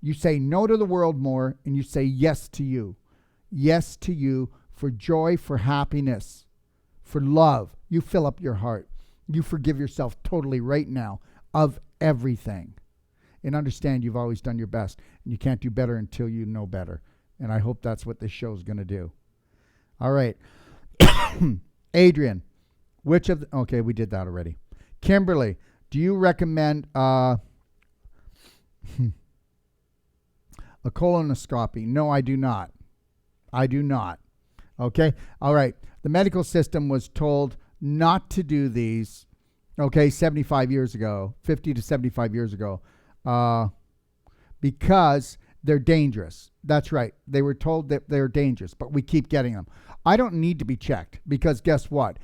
You say no to the world more, and you say yes to you. Yes to you for joy, for happiness, for love. You fill up your heart. You forgive yourself totally right now of everything. And understand you've always done your best, and you can't do better until you know better. And I hope that's what this show is going to do. All right. Adrian, okay, we did that already. Kimberly, do you recommend a colonoscopy? No, I do not. I do not. Okay. All right. The medical system was told not to do these, okay, 75 years ago, 50 to 75 years ago, because they're dangerous. That's right. They were told that they're dangerous, but we keep getting them. I don't need to be checked, because guess what?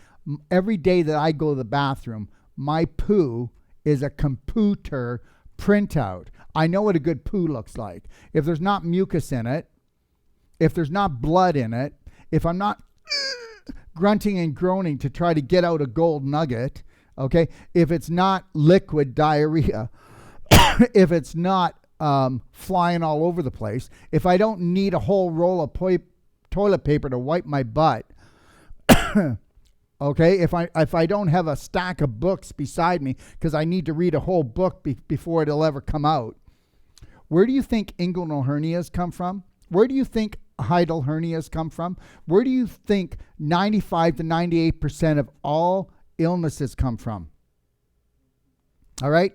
Every day that I go to the bathroom, my poo is a computer printout. I know what a good poo looks like. If there's not mucus in it, if there's not blood in it, if I'm not grunting and groaning to try to get out a gold nugget, okay, if it's not liquid diarrhea, if it's not flying all over the place, if I don't need a whole roll of toilet paper to wipe my butt, okay, if I don't have a stack of books beside me because I need to read a whole book before it'll ever come out, where do you think inguinal hernias come from? Where do you think hiatal hernias come from? Where do you think 95 to 98% of all illnesses come from? All right,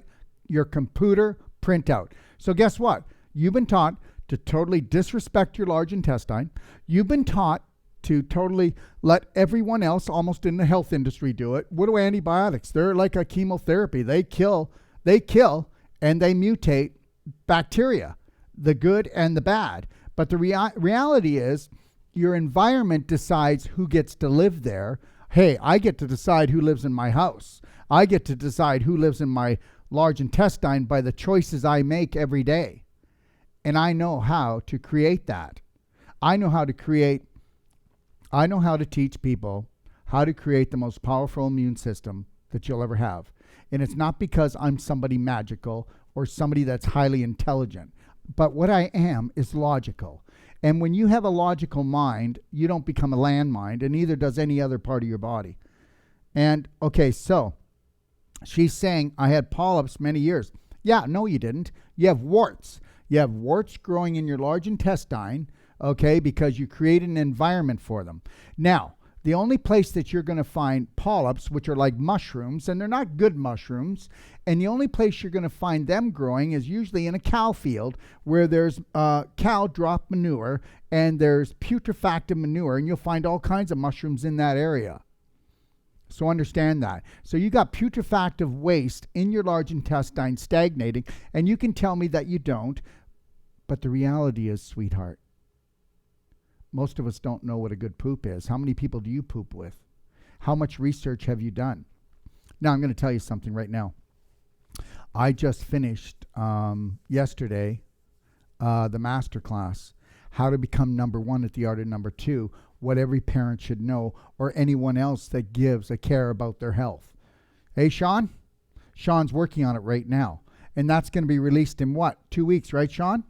your computer printout. So guess what? You've been taught to totally disrespect your large intestine. You've been taught to totally let everyone else, almost in the health industry, do it. What do antibiotics? They're like a chemotherapy. They kill, and they mutate bacteria, the good and the bad. But the reality is your environment decides who gets to live there. Hey, I get to decide who lives in my house. I get to decide who lives in my large intestine by the choices I make every day. And I know how to create that. I know how to teach people how to create the most powerful immune system that you'll ever have. And it's not because I'm somebody magical or somebody that's highly intelligent, but what I am is logical. And when you have a logical mind, you don't become a landmine, and neither does any other part of your body. And okay, so she's saying, I had polyps many years. Yeah, no, you didn't. You have warts. You have warts growing in your large intestine, okay, because you created an environment for them. Now, the only place that you're going to find polyps, which are like mushrooms, and they're not good mushrooms, and the only place you're going to find them growing is usually in a cow field where there's cow drop manure and there's putrefactive manure, and you'll find all kinds of mushrooms in that area. So understand that. So you got putrefactive waste in your large intestine stagnating, and you can tell me that you don't, but the reality is, sweetheart, most of us don't know what a good poop is. How many people do you poop with? How much research have you done? Now, I'm going to tell you something right now. I just finished yesterday the master class, How to Become Number One at the Art of Number Two, what every parent should know, or anyone else that gives a care about their health. Hey, Sean? Sean's working on it right now. And that's going to be released in what? 2 weeks, right, Sean?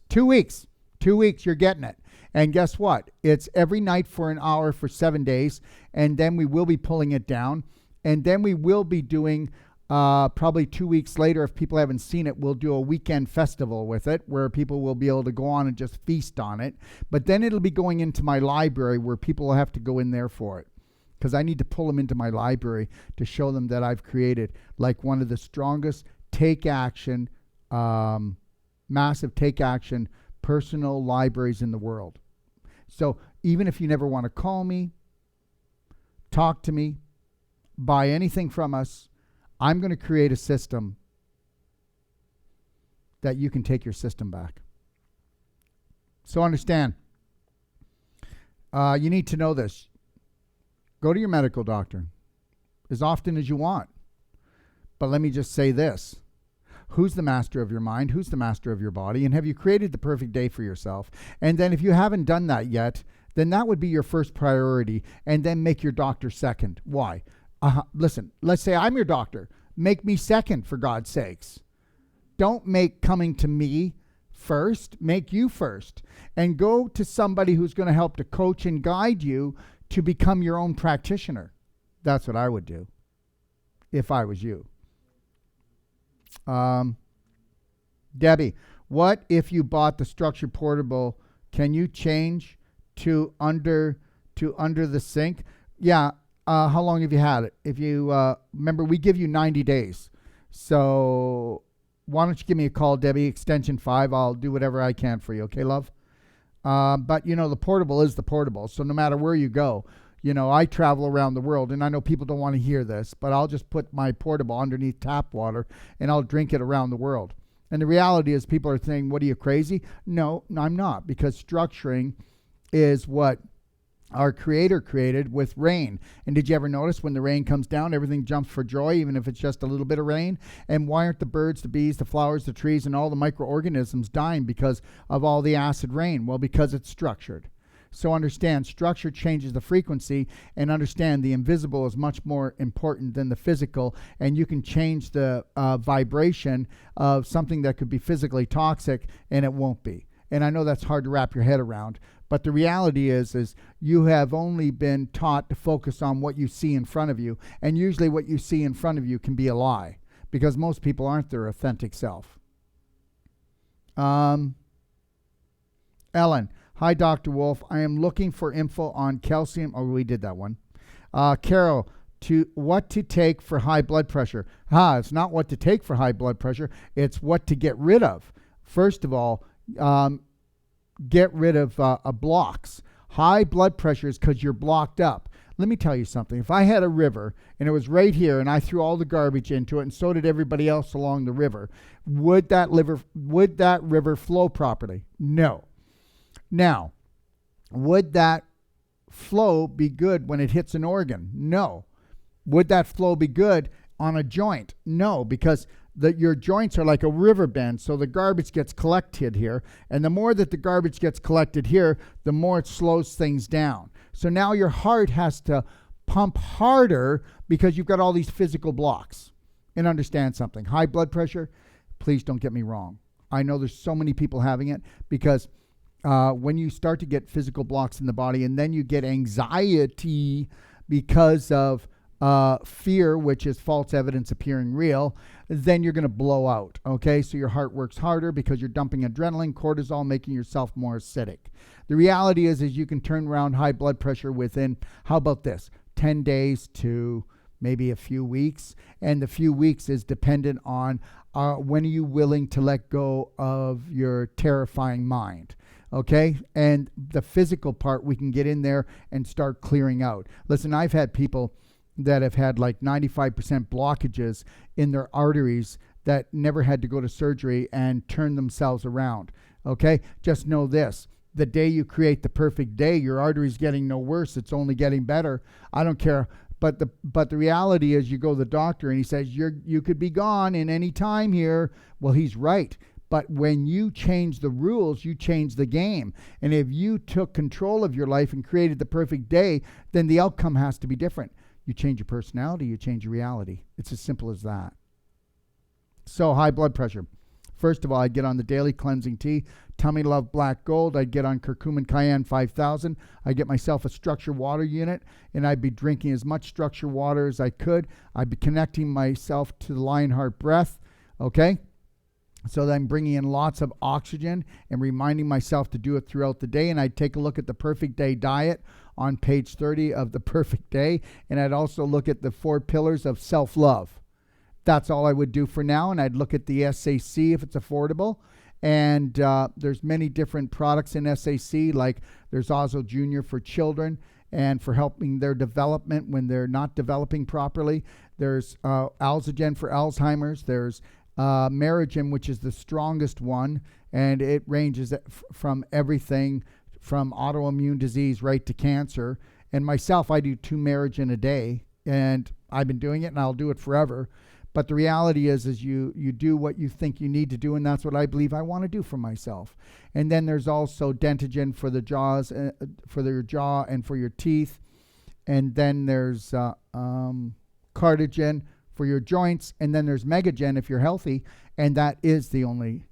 2 weeks. 2 weeks, you're getting it. And guess what? It's every night for an hour for 7 days, and then we will be pulling it down. And then we will be doing, probably 2 weeks later, if people haven't seen it, we'll do a weekend festival with it where people will be able to go on and just feast on it. But then it'll be going into my library where people will have to go in there for it, because I need to pull them into my library to show them that I've created like one of the strongest take action, massive take action personal libraries in the world. So even if you never want to call me, talk to me, buy anything from us, I'm going to create a system that you can take your system back. So understand, you need to know this. Go to your medical doctor as often as you want. But let me just say this. Who's the master of your mind? Who's the master of your body? And have you created the perfect day for yourself? And then if you haven't done that yet, then that would be your first priority, and then make your doctor second. Why? Listen, let's say I'm your doctor. Make me second, for God's sakes. Don't make coming to me first. Make you first. And go to somebody who's going to help to coach and guide you to become your own practitioner. That's what I would do if I was you. Debbie, what if you bought the Structure Portable? Can you change to under the sink? Yeah. How long have you had it? If you remember, we give you 90 days. So why don't you give me a call, Debbie, extension 5. I'll do whatever I can for you. Okay, love? But you know, the portable is the portable. So no matter where you go, you know, I travel around the world, and I know people don't want to hear this, but I'll just put my portable underneath tap water and I'll drink it around the world. And the reality is, people are saying, what are you, crazy? No, I'm not, because structuring is what our Creator created with rain. And did you ever notice when the rain comes down, everything jumps for joy, even if it's just a little bit of rain? And why aren't the birds, the bees, the flowers, the trees, and all the microorganisms dying because of all the acid rain? Well, because it's structured. So understand, structure changes the frequency, and understand the invisible is much more important than the physical, and you can change the vibration of something that could be physically toxic, and it won't be. And I know that's hard to wrap your head around, but the reality is you have only been taught to focus on what you see in front of you, and usually what you see in front of you can be a lie, because most people aren't their authentic self. Ellen, hi, Dr. Wolfe. I am looking for info on calcium. Oh, we did that one. Carol, what to take for high blood pressure. It's not what to take for high blood pressure. It's what to get rid of. First of all, um, get rid of blocks. High blood pressure is because you're blocked up. Let me tell you something. If I had a river and it was right here and I threw all the garbage into it and so did everybody else along the river, would that river flow properly? No. Now, would that flow be good when it hits an organ? No. Would that flow be good on a joint? No, because your joints are like a river bend, so the garbage gets collected here, and the more that the garbage gets collected here, the more it slows things down. So now your heart has to pump harder because you've got all these physical blocks. And understand something, high blood pressure, please don't get me wrong. I know there's so many people having it because when you start to get physical blocks in the body and then you get anxiety because of fear, which is false evidence appearing real, then you're going to blow out. Okay, so your heart works harder because you're dumping adrenaline, cortisol, making yourself more acidic. The reality is you can turn around high blood pressure within, how about this, 10 days to maybe a few weeks. And the few weeks is dependent on when are you willing to let go of your terrifying mind. Okay, and the physical part, we can get in there and start clearing out. Listen, I've had people that have had like 95% blockages in their arteries that never had to go to surgery and turn themselves around. Okay, just know this. The day you create the perfect day, your artery's getting no worse. It's only getting better. I don't care. But the reality is you go to the doctor and he says, you could be gone in any time here. Well, he's right. But when you change the rules, you change the game. And if you took control of your life and created the perfect day, then the outcome has to be different. You change your personality, you change your reality. It's as simple as that. So high blood pressure. First of all, I'd get on the daily cleansing tea, Tummy Love Black Gold. I'd get on Curcumin Cayenne 5000. I'd get myself a structure water unit, and I'd be drinking as much structure water as I could. I'd be connecting myself to the Lionheart breath, okay? So that I'm bringing in lots of oxygen and reminding myself to do it throughout the day. And I'd take a look at the Perfect Day diet on page 30 of the Perfect Day. And I'd also look at the 4 pillars of self-love. That's all I would do for now. And I'd look at the SAC if it's affordable. And there's many different products in SAC, like there's Ozo Jr. for children and for helping their development when they're not developing properly. There's Alzagen for Alzheimer's. There's Merigen, which is the strongest one, and it ranges from everything from autoimmune disease right to cancer. And myself, I do 2 Merigen a day, and I've been doing it, and I'll do it forever. But the reality is you do what you think you need to do, and that's what I believe I want to do for myself. And then there's also Dentagen for the jaws, for your jaw and for your teeth. And then there's Cardigen for your joints, and then there's Megagen if you're healthy, and that is the only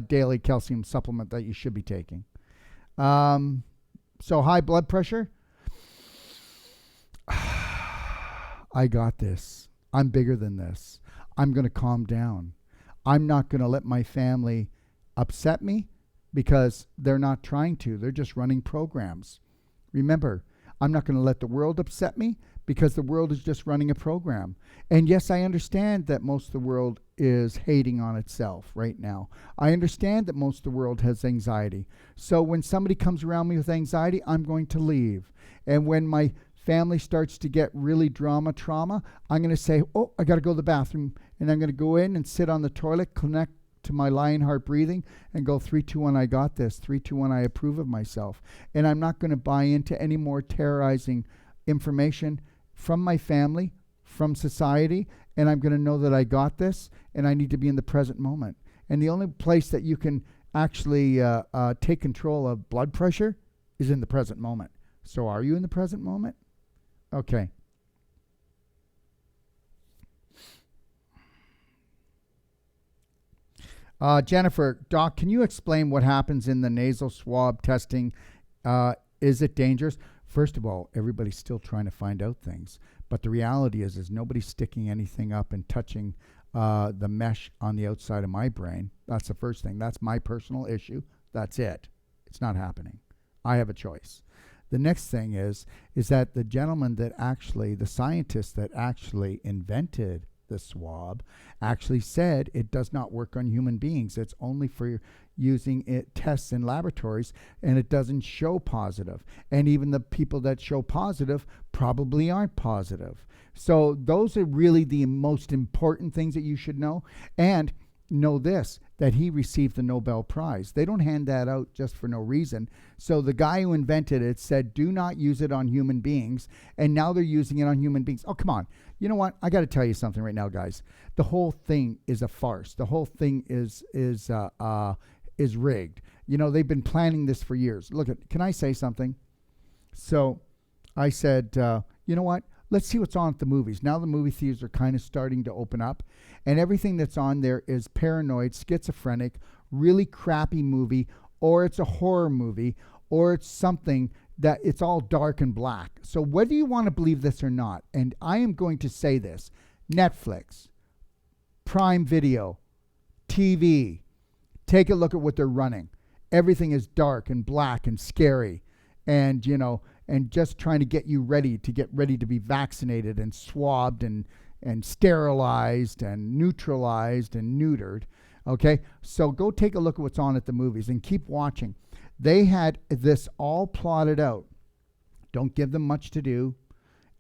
daily calcium supplement that you should be taking. So high blood pressure, I got this. I'm bigger than this. I'm going to calm down. I'm not going to let my family upset me because they're not trying to. They're just running programs. Remember, I'm not going to let the world upset me because the world is just running a program. And yes, I understand that most of the world is hating on itself right now. I understand that most of the world has anxiety. So when somebody comes around me with anxiety, I'm going to leave. And when my family starts to get really trauma, I'm going to say, oh, I got to go to the bathroom. And I'm going to go in and sit on the toilet, connect to my Lionheart breathing, and go 3, 2, 1, I got this. 3, 2, 1, I approve of myself. And I'm not going to buy into any more terrorizing information from my family, from society, and I'm going to know that I got this, and I need to be in the present moment. And the only place that you can actually take control of blood pressure is in the present moment. So are you in the present moment? Okay. Jennifer, Doc, can you explain what happens in the nasal swab testing? Is it dangerous? First of all, everybody's still trying to find out things. But the reality is nobody's sticking anything up and touching the mesh on the outside of my brain. That's the first thing. That's my personal issue. That's it. It's not happening. I have a choice. The next thing is that the gentleman that actually, the scientist that actually invented the swab actually said it does not work on human beings. It's only for using tests in laboratories, and it doesn't show positive. And even the people that show positive probably aren't positive. So those are really the most important things that you should know. And know this, that he received the Nobel Prize. They don't hand that out just for no reason. So the guy who invented it said, do not use it on human beings. And now they're using it on human beings. Oh, come on. You know what? I got to tell you something right now, guys. The whole thing is a farce. The whole thing is rigged. You know, they've been planning this for years. Look, can I say something? So I said, you know what? Let's see what's on at the movies. Now the movie theaters are kind of starting to open up, and everything that's on there is paranoid, schizophrenic, really crappy movie, or it's a horror movie, or it's something that it's all dark and black. So whether you want to believe this or not, and I am going to say this, Netflix, Prime Video, TV, take a look at what they're running. Everything is dark and black and scary, and, you know, and just trying to get you ready to be vaccinated and swabbed and sterilized and neutralized and neutered. Okay, so go take a look at what's on at the movies and keep watching. They had this all plotted out. Don't give them much to do,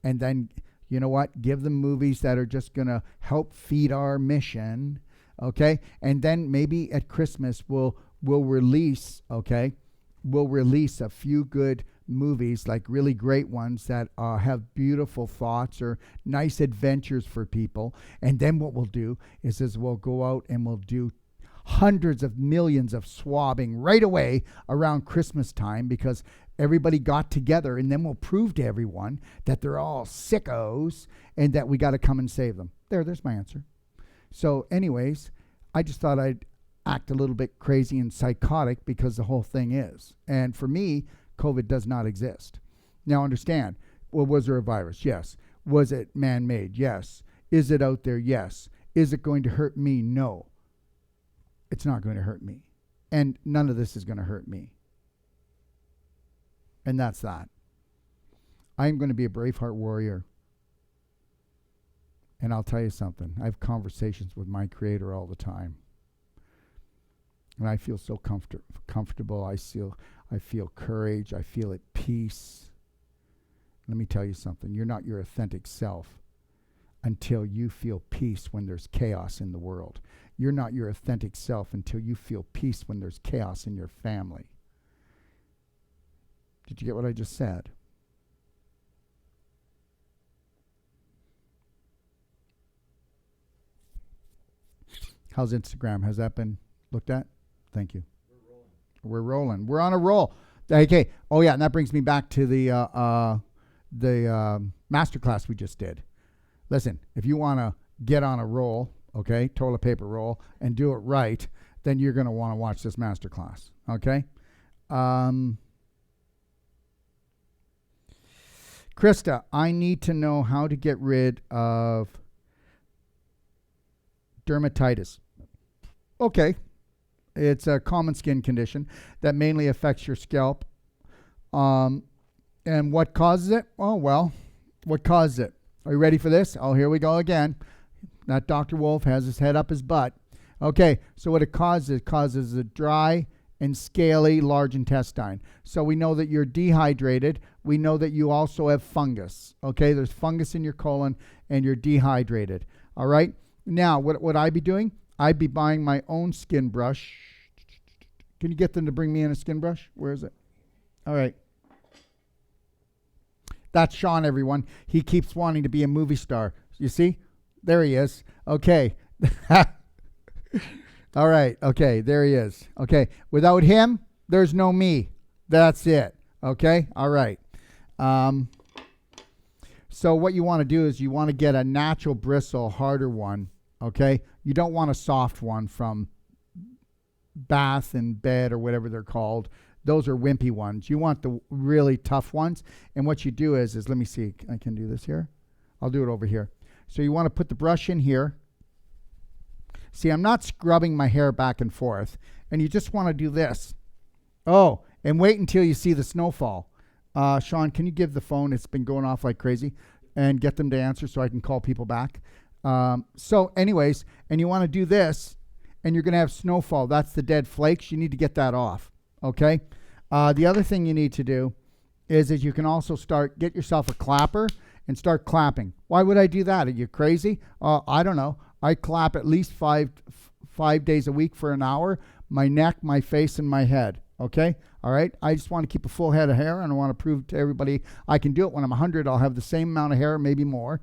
and then, you know what, give them movies that are just going to help feed our mission. Okay, and then maybe at Christmas we'll release a few good movies, like really great ones that have beautiful thoughts or nice adventures for people. And then what we'll do is we'll go out and we'll do hundreds of millions of swabbing right away around Christmas time, because everybody got together, and then we'll prove to everyone that they're all sickos and that we got to come and save them. There's my answer. So anyways, I just thought I'd act a little bit crazy and psychotic, because the whole thing is. And for me, COVID does not exist. Now understand, well, was there a virus? Yes. Was it man-made? Yes. Is it out there? Yes. Is it going to hurt me? No. It's not going to hurt me. And none of this is going to hurt me. And that's that. I am going to be a Braveheart warrior. And I'll tell you something. I have conversations with my Creator all the time. And I feel so comfortable. I feel courage. I feel at peace. Let me tell you something. You're not your authentic self until you feel peace when there's chaos in the world. You're not your authentic self until you feel peace when there's chaos in your family. Did you get what I just said? How's Instagram? Has that been looked at? Thank you. We're rolling. We're on a roll. Okay. Oh yeah, and that brings me back to the masterclass we just did. Listen, if you want to get on a roll, okay, toilet paper roll, and do it right, then you're going to want to watch this masterclass. Okay. Krista, I need to know how to get rid of dermatitis. Okay. It's a common skin condition that mainly affects your scalp. And what causes it? Oh, well, what causes it? Are you ready for this? Oh, here we go again. That Dr. Wolfe has his head up his butt. Okay, so what it causes a dry and scaly large intestine. So we know that you're dehydrated. We know that you also have fungus. Okay, there's fungus in your colon and you're dehydrated. All right, now what would I be doing? I'd be buying my own skin brush. Can you get them to bring me in a skin brush? Where is it? All right. That's Sean, everyone. He keeps wanting to be a movie star. You see? There he is. Okay. All right. Okay. There he is. Okay. Without him, there's no me. That's it. Okay. All right. So what you want to do is you want to get a natural bristle, harder one. Okay. You don't want a soft one from Bath and Bed or whatever they're called. Those are wimpy ones. You want the really tough ones. And what you do is let me see. I can do this here. I'll do it over here. So you want to put the brush in here. See, I'm not scrubbing my hair back and forth. And you just want to do this. Oh, and wait until you see the snowfall. Sean, can you give the phone? It's been going off like crazy. And get them to answer so I can call people back. So anyways, and you want to do this. and you're going to have snowfall. That's the dead flakes. You need to get that off, okay? The other thing you need to do is you can also get yourself a clapper and start clapping. Why would I do that? Are you crazy? I don't know. I clap at least five days a week for an hour, my neck, my face, and my head, okay? All right? I just want to keep a full head of hair, and I want to prove to everybody I can do it. When I'm 100, I'll have the same amount of hair, maybe more.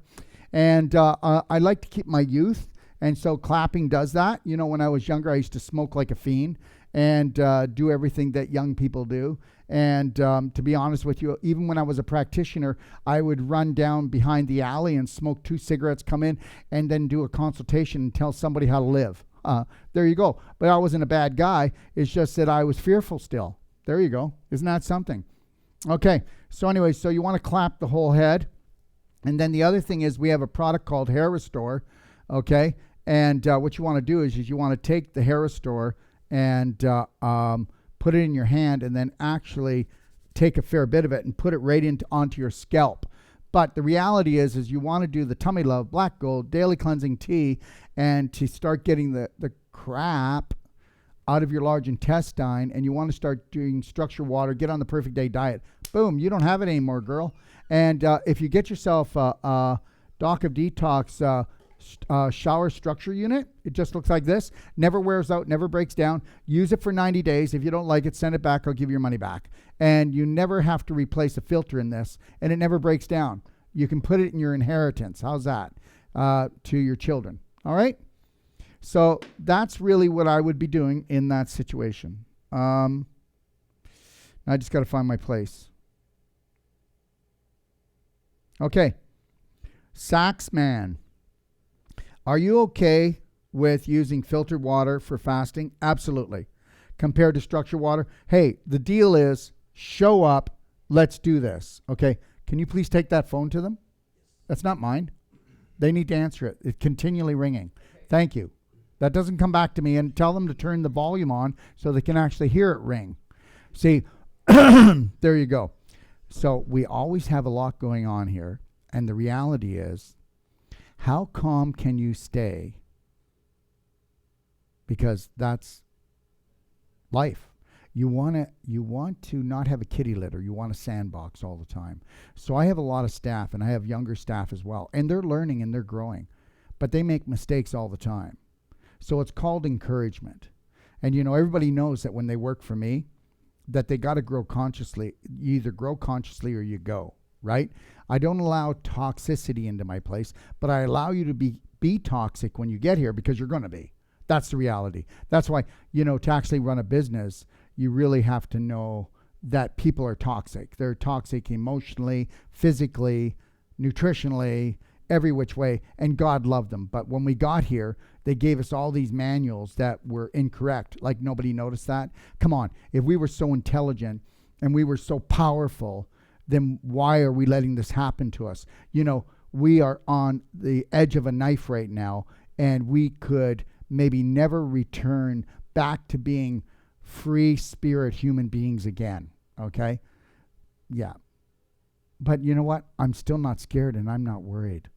And I like to keep my youth, and so clapping does that. You know, when I was younger, I used to smoke like a fiend and do everything that young people do. And to be honest with you, even when I was a practitioner, I would run down behind the alley and smoke 2 cigarettes, come in, and then do a consultation and tell somebody how to live. There you go. But I wasn't a bad guy. It's just that I was fearful still. There you go. Isn't that something? Okay. So anyway, so you want to clap the whole head. And then the other thing is we have a product called Hair Restore. Okay. And what you want to do is you want to take the Hair Restore and put it in your hand, and then actually take a fair bit of it and put it right onto your scalp. But the reality is you want to do the Tummy Love, Black Gold, Daily Cleansing Tea, and to start getting the crap out of your large intestine, and you want to start doing structured water, get on the Perfect Day diet. Boom, you don't have it anymore, girl. And if you get yourself a Doc of Detox shower structure unit, it just looks like this, never wears out, never breaks down. Use it for 90 days. If you don't like it, send it back. I'll give you your money back. And you never have to replace a filter in this, and it never breaks down. You can put it in your inheritance. How's that? To your children. All right? So that's really what I would be doing in that situation. I just got to find my place. Okay. Saxman. Are you okay with using filtered water for fasting? Absolutely. Compared to structured water? Hey, the deal is show up. Let's do this. Okay. Can you please take that phone to them? That's not mine. They need to answer it. It's continually ringing. Thank you. That doesn't come back to me, and tell them to turn the volume on so they can actually hear it ring. See, there you go. So we always have a lot going on here. And the reality is, how calm can you stay? Because that's life. You want to not have a kitty litter. You want a sandbox all the time. So I have a lot of staff, and I have younger staff as well. And they're learning and they're growing. But they make mistakes all the time. So it's called encouragement. And, everybody knows that when they work for me, that they got to grow consciously. You either grow consciously or you go, right? I don't allow toxicity into my place, but I allow you to be toxic when you get here, because you're going to be. That's the reality. That's why, to actually run a business, you really have to know that people are toxic. They're toxic emotionally, physically, nutritionally, every which way, and God loved them. But when we got here, they gave us all these manuals that were incorrect. Like, nobody noticed that? Come on. If we were so intelligent and we were so powerful, then why are we letting this happen to us? We are on the edge of a knife right now, and we could maybe never return back to being free spirit human beings again. Okay? Yeah. But you know what? I'm still not scared, and I'm not worried.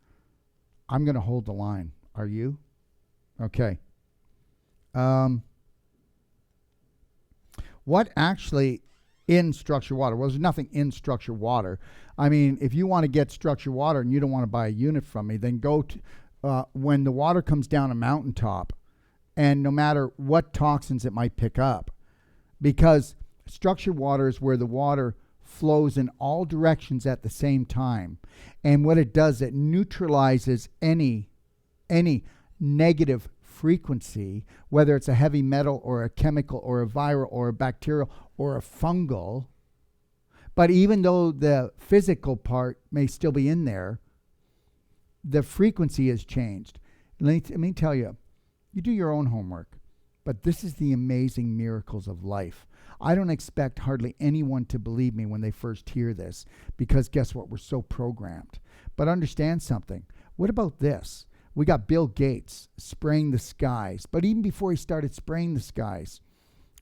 I'm going to hold the line. Are you? Okay. What actually in structured water? Well, there's nothing in structured water. I mean, if you want to get structured water and you don't want to buy a unit from me, then go to when the water comes down a mountaintop, and no matter what toxins it might pick up, because structured water is where the water flows in all directions at the same time. And what it does, it neutralizes any negative frequency, whether it's a heavy metal or a chemical or a viral or a bacterial or a fungal. But even though the physical part may still be in there, the frequency has changed. Let me tell you, you do your own homework, but this is the amazing miracles of life. I don't expect hardly anyone to believe me when they first hear this, because guess what? We're so programmed. But understand something. What about this? We got Bill Gates spraying the skies. But even before he started spraying the skies,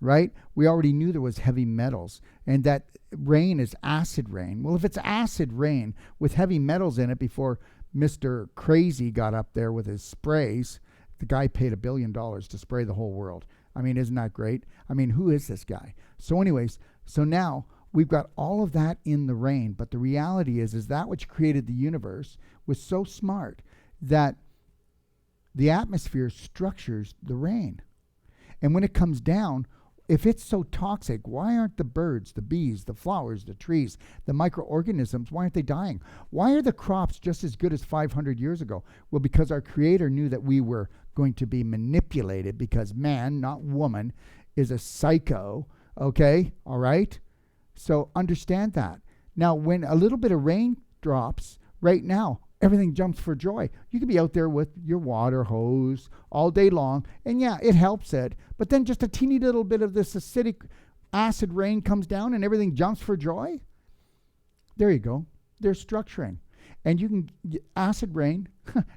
right, we already knew there was heavy metals, and that rain is acid rain. Well, if it's acid rain with heavy metals in it before Mr. Crazy got up there with his sprays, The guy paid $1 billion to spray the whole world. I mean, isn't that great? I mean, who is this guy? So anyways, so now we've got all of that in the rain, but the reality is that which created the universe was so smart that the atmosphere structures the rain. And when it comes down, if it's so toxic, why aren't the birds, the bees, the flowers, the trees, the microorganisms, why aren't they dying? Why are the crops just as good as 500 years ago? Well, because our Creator knew that we were going to be manipulated, because man, not woman, is a psycho, okay? All right? So understand that. Now, when a little bit of rain drops right now, everything jumps for joy. You could be out there with your water hose all day long, and yeah, it helps it. But then just a teeny little bit of this acidic acid rain comes down and everything jumps for joy. There you go. There's structuring. And you can, acid rain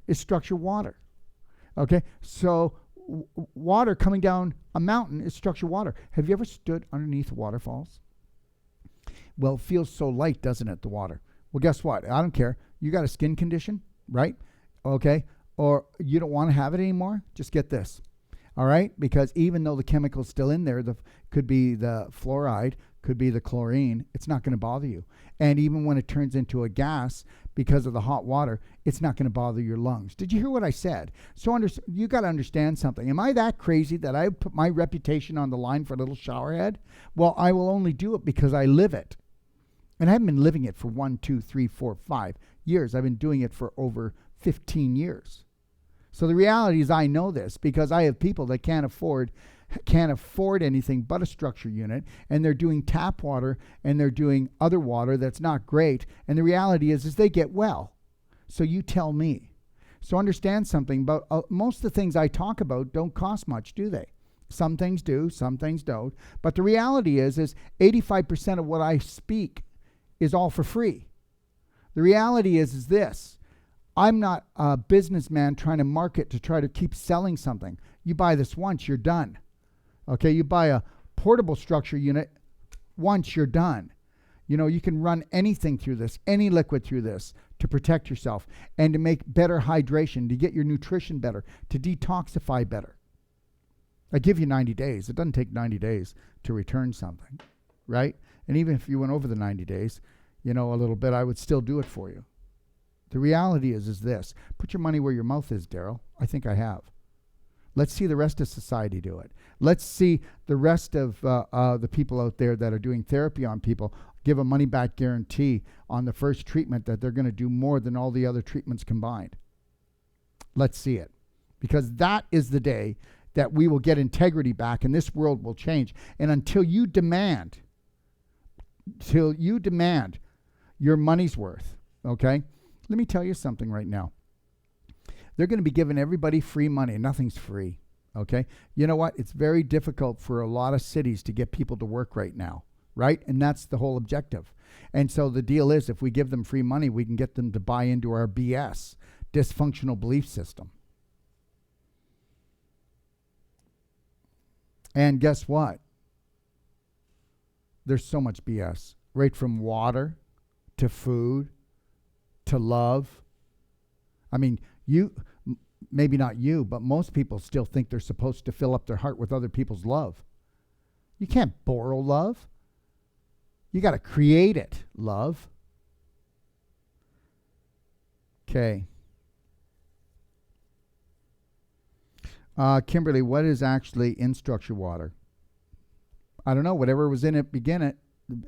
is structured water. Okay? So water coming down a mountain is structured water. Have you ever stood underneath waterfalls? Well, it feels so light, doesn't it, the water? Well, guess what? I don't care. You got a skin condition, right? Okay. Or you don't want to have it anymore? Just get this. All right? Because even though the chemical's still in there, could be the fluoride, could be the chlorine, it's not going to bother you. And even when it turns into a gas because of the hot water, it's not going to bother your lungs. Did you hear what I said? So you got to understand something. Am I that crazy that I put my reputation on the line for a little showerhead? Well, I will only do it because I live it. And I haven't been living it for 1, 2, 3, 4, 5 years. I've been doing it for over 15 years. So the reality is I know this because I have people that can't afford anything but a structure unit, and they're doing tap water and they're doing other water that's not great. And the reality is they get well. So you tell me. So understand something about most of the things I talk about don't cost much, do they? Some things do, some things don't. But the reality is 85% of what I speak is all for free. The reality is this. I'm not a businessman trying to market to try to keep selling something. You buy this once, you're done. Okay, you buy a portable structure unit once, you're done. You know, you can run anything through this, any liquid through this to protect yourself and to make better hydration, to get your nutrition better, to detoxify better. I give you 90 days. It doesn't take 90 days to return something, right? And even if you went over the 90 days, a little bit, I would still do it for you. The reality is this. Put your money where your mouth is, Darrell. I think I have. Let's see the rest of society do it. Let's see the rest of the people out there that are doing therapy on people give a money-back guarantee on the first treatment that they're going to do more than all the other treatments combined. Let's see it. Because that is the day that we will get integrity back and this world will change. And until you demand your money's worth, okay? Let me tell you something right now. They're going to be giving everybody free money. Nothing's free, okay? You know what? It's very difficult for a lot of cities to get people to work right now, right? And that's the whole objective. And so the deal is if we give them free money, we can get them to buy into our BS, dysfunctional belief system. And guess what? There's so much BS, right from water to food to love. I mean, maybe not you, but most people still think they're supposed to fill up their heart with other people's love. You can't borrow love. You got to create it, love. Okay. Kimberly, what is actually in structured water? I don't know. Whatever was in it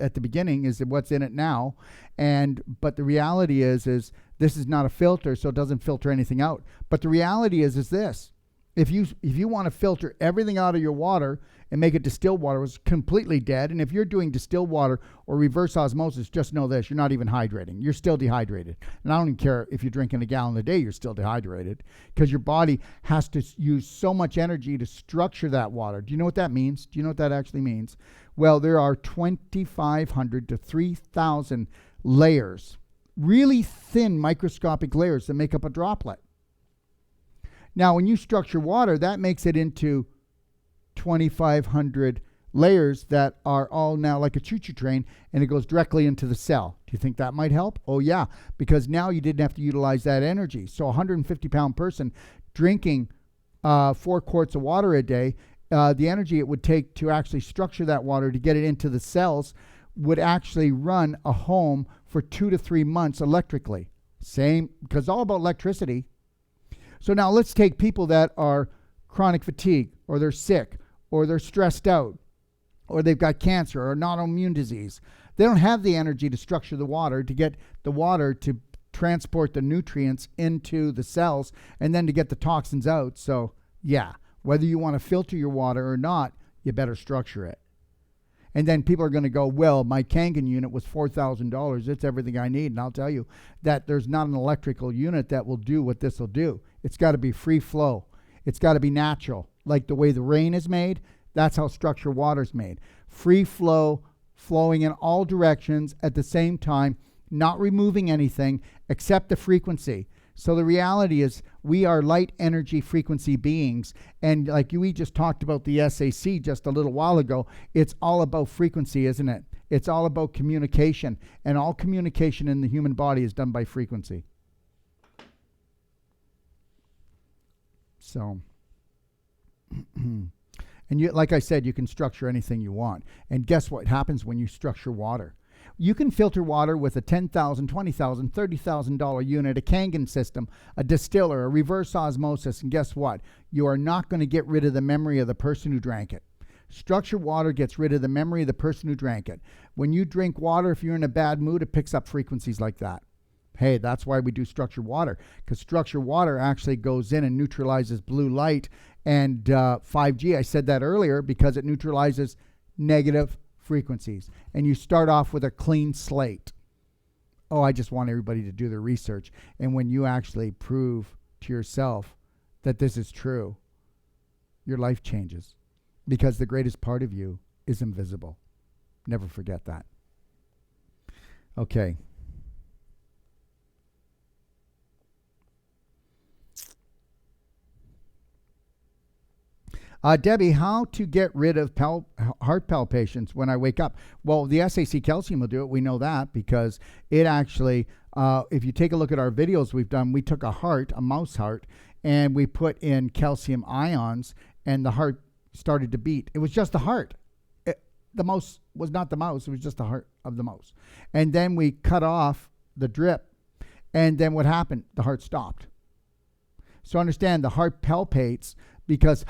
at the beginning is what's in it now. But the reality is this is not a filter, so it doesn't filter anything out. But the reality is this. If you want to filter everything out of your water and make it distilled water, it's completely dead. And if you're doing distilled water or reverse osmosis, just know this, you're not even hydrating. You're still dehydrated. And I don't even care if you're drinking a gallon a day, you're still dehydrated because your body has to use so much energy to structure that water. Do you know what that means? Do you know what that actually means? Well, there are 2,500 to 3,000 layers, really thin microscopic layers that make up a droplet. Now, when you structure water, that makes it into 2,500 layers that are all now like a choo-choo train, and it goes directly into the cell. Do you think that might help? Oh, yeah, because now you didn't have to utilize that energy. So a 150-pound person drinking 4 quarts of water a day, the energy it would take to actually structure that water to get it into the cells would actually run a home for 2 to 3 months electrically. Same, because all about electricity. So now let's take people that are chronic fatigue, or they're sick, or they're stressed out, or they've got cancer or an autoimmune disease. They don't have the energy to structure the water, to get the water to transport the nutrients into the cells and then to get the toxins out. So yeah, whether you want to filter your water or not, you better structure it. And then people are going to go, well, my Kangen unit was $4,000. It's everything I need. And I'll tell you that there's not an electrical unit that will do what this will do. It's got to be free flow. It's got to be natural. Like the way the rain is made, that's how structured water is made. Free flow, flowing in all directions at the same time, not removing anything except the frequency. So the reality is we are light energy frequency beings. And like we just talked about the SAC just a little while ago, it's all about frequency, isn't it? It's all about communication. And all communication in the human body is done by frequency. So, and you, like I said, you can structure anything you want. And guess what happens when you structure water? You can filter water with a $10,000, $20,000, $30,000 unit, a Kangen system, a distiller, a reverse osmosis, and guess what? You are not going to get rid of the memory of the person who drank it. Structured water gets rid of the memory of the person who drank it. When you drink water, if you're in a bad mood, it picks up frequencies like that. Hey, that's why we do structured water, because structured water actually goes in and neutralizes blue light and 5G. I said that earlier because it neutralizes negative frequencies. And you start off with a clean slate. Oh, I just want everybody to do their research. And when you actually prove to yourself that this is true, your life changes, because the greatest part of you is invisible. Never forget that. Okay. Debbie, how to get rid of heart palpitations when I wake up? Well, the SAC calcium will do it. We know that because it actually, if you take a look at our videos we've done, we took a heart, a mouse heart, and we put in calcium ions, and the heart started to beat. It was just the heart. The mouse was not the mouse. It was just the heart of the mouse. And then we cut off the drip, and then what happened? The heart stopped. So understand, the heart palpitates because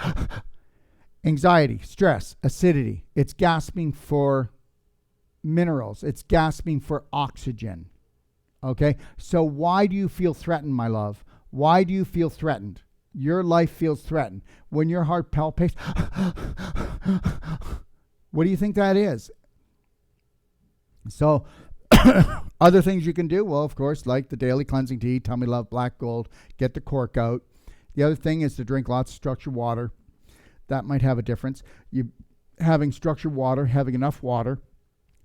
anxiety, stress, acidity. It's gasping for minerals. It's gasping for oxygen. Okay? So why do you feel threatened, my love? Why do you feel threatened? Your life feels threatened. When your heart palpitates, what do you think that is? So other things you can do, well, of course, like the daily cleansing tea, Tummy Love, Black Gold, get the cork out. The other thing is to drink lots of structured water. That might have a difference. You having structured water, having enough water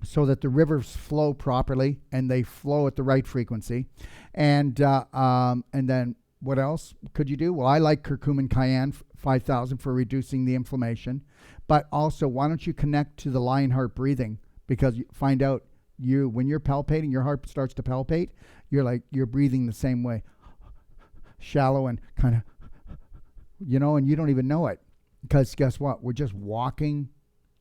so that the rivers flow properly and they flow at the right frequency. And then what else could you do? Well, I like curcumin cayenne 5,000 for reducing the inflammation. But also, why don't you connect to the lion heart breathing? Because you find out when you're palpating, your heart starts to palpate, you're breathing the same way. Shallow and kind of, and you don't even know it. Because guess what? We're just walking,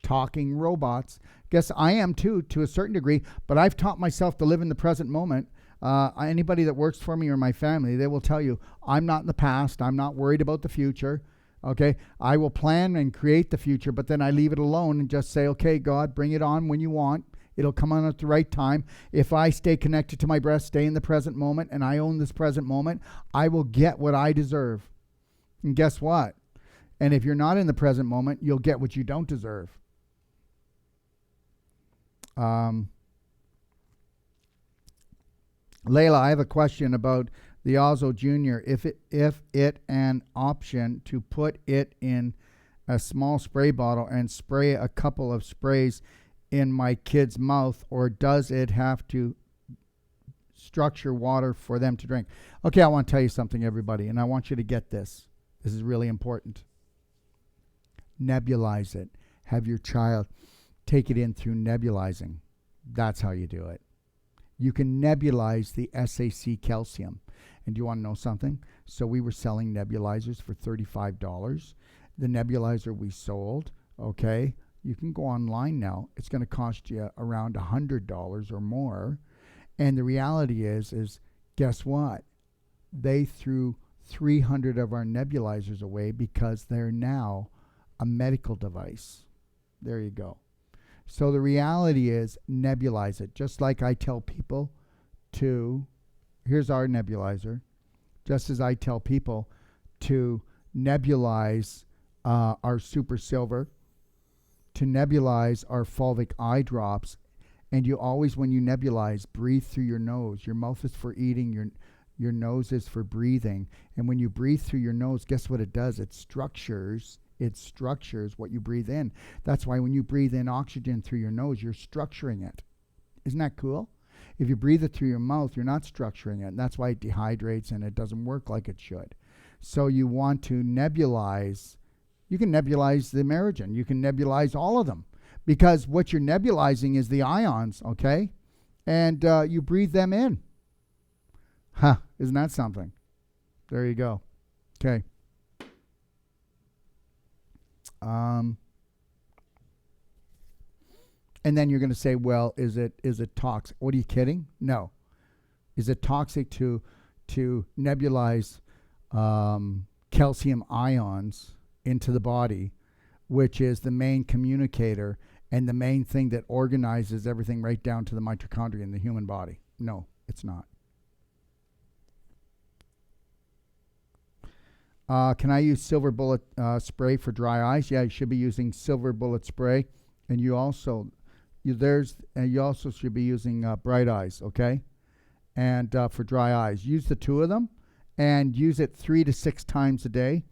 talking robots. Guess I am too, to a certain degree, but I've taught myself to live in the present moment. Anybody that works for me or my family, they will tell you, I'm not in the past. I'm not worried about the future. Okay? I will plan and create the future, but then I leave it alone and just say, okay, God, bring it on when you want. It'll come on at the right time. If I stay connected to my breath, stay in the present moment, and I own this present moment, I will get what I deserve. And guess what? And if you're not in the present moment, you'll get what you don't deserve. Layla, I have a question about the Ozo Junior. If it an option to put it in a small spray bottle and spray a couple of sprays in my kid's mouth, or does it have to structure water for them to drink? Okay, I want to tell you something, everybody, and I want you to get this. This is really important. Nebulize it. Have your child take it in through nebulizing. That's how you do it. You can nebulize the SAC calcium. And do you want to know something? So we were selling nebulizers for $35. The nebulizer we sold, okay, you can go online now. It's going to cost you around $100 or more. And the reality is guess what? They threw 300 of our nebulizers away because they're now a medical device. There you go. So the reality is nebulize it. Just like I tell people to, here's our nebulizer, just as I tell people to nebulize our super silver, to nebulize our fulvic eye drops. And you always, when you nebulize, breathe through your nose. Your mouth is for eating, your nose is for breathing. And when you breathe through your nose, guess what it does? It structures what you breathe in. That's why when you breathe in oxygen through your nose, you're structuring it. Isn't that cool? If you breathe it through your mouth, you're not structuring it. And that's why it dehydrates and it doesn't work like it should. So you want to nebulize. You can nebulize the Amerigen. You can nebulize all of them. Because what you're nebulizing is the ions, okay? And you breathe them in. Huh, isn't that something? There you go. Okay. And then you're going to say, well, is it toxic? What, are you kidding? No. Is it toxic to nebulize calcium ions into the body, which is the main communicator and the main thing that organizes everything right down to the mitochondria in the human body? No, it's not. Can I use silver bullet spray for dry eyes? Yeah, you should be using silver bullet spray, and you also should be using bright eyes, okay? And for dry eyes, use the two of them, and use it 3 to 6 times a day.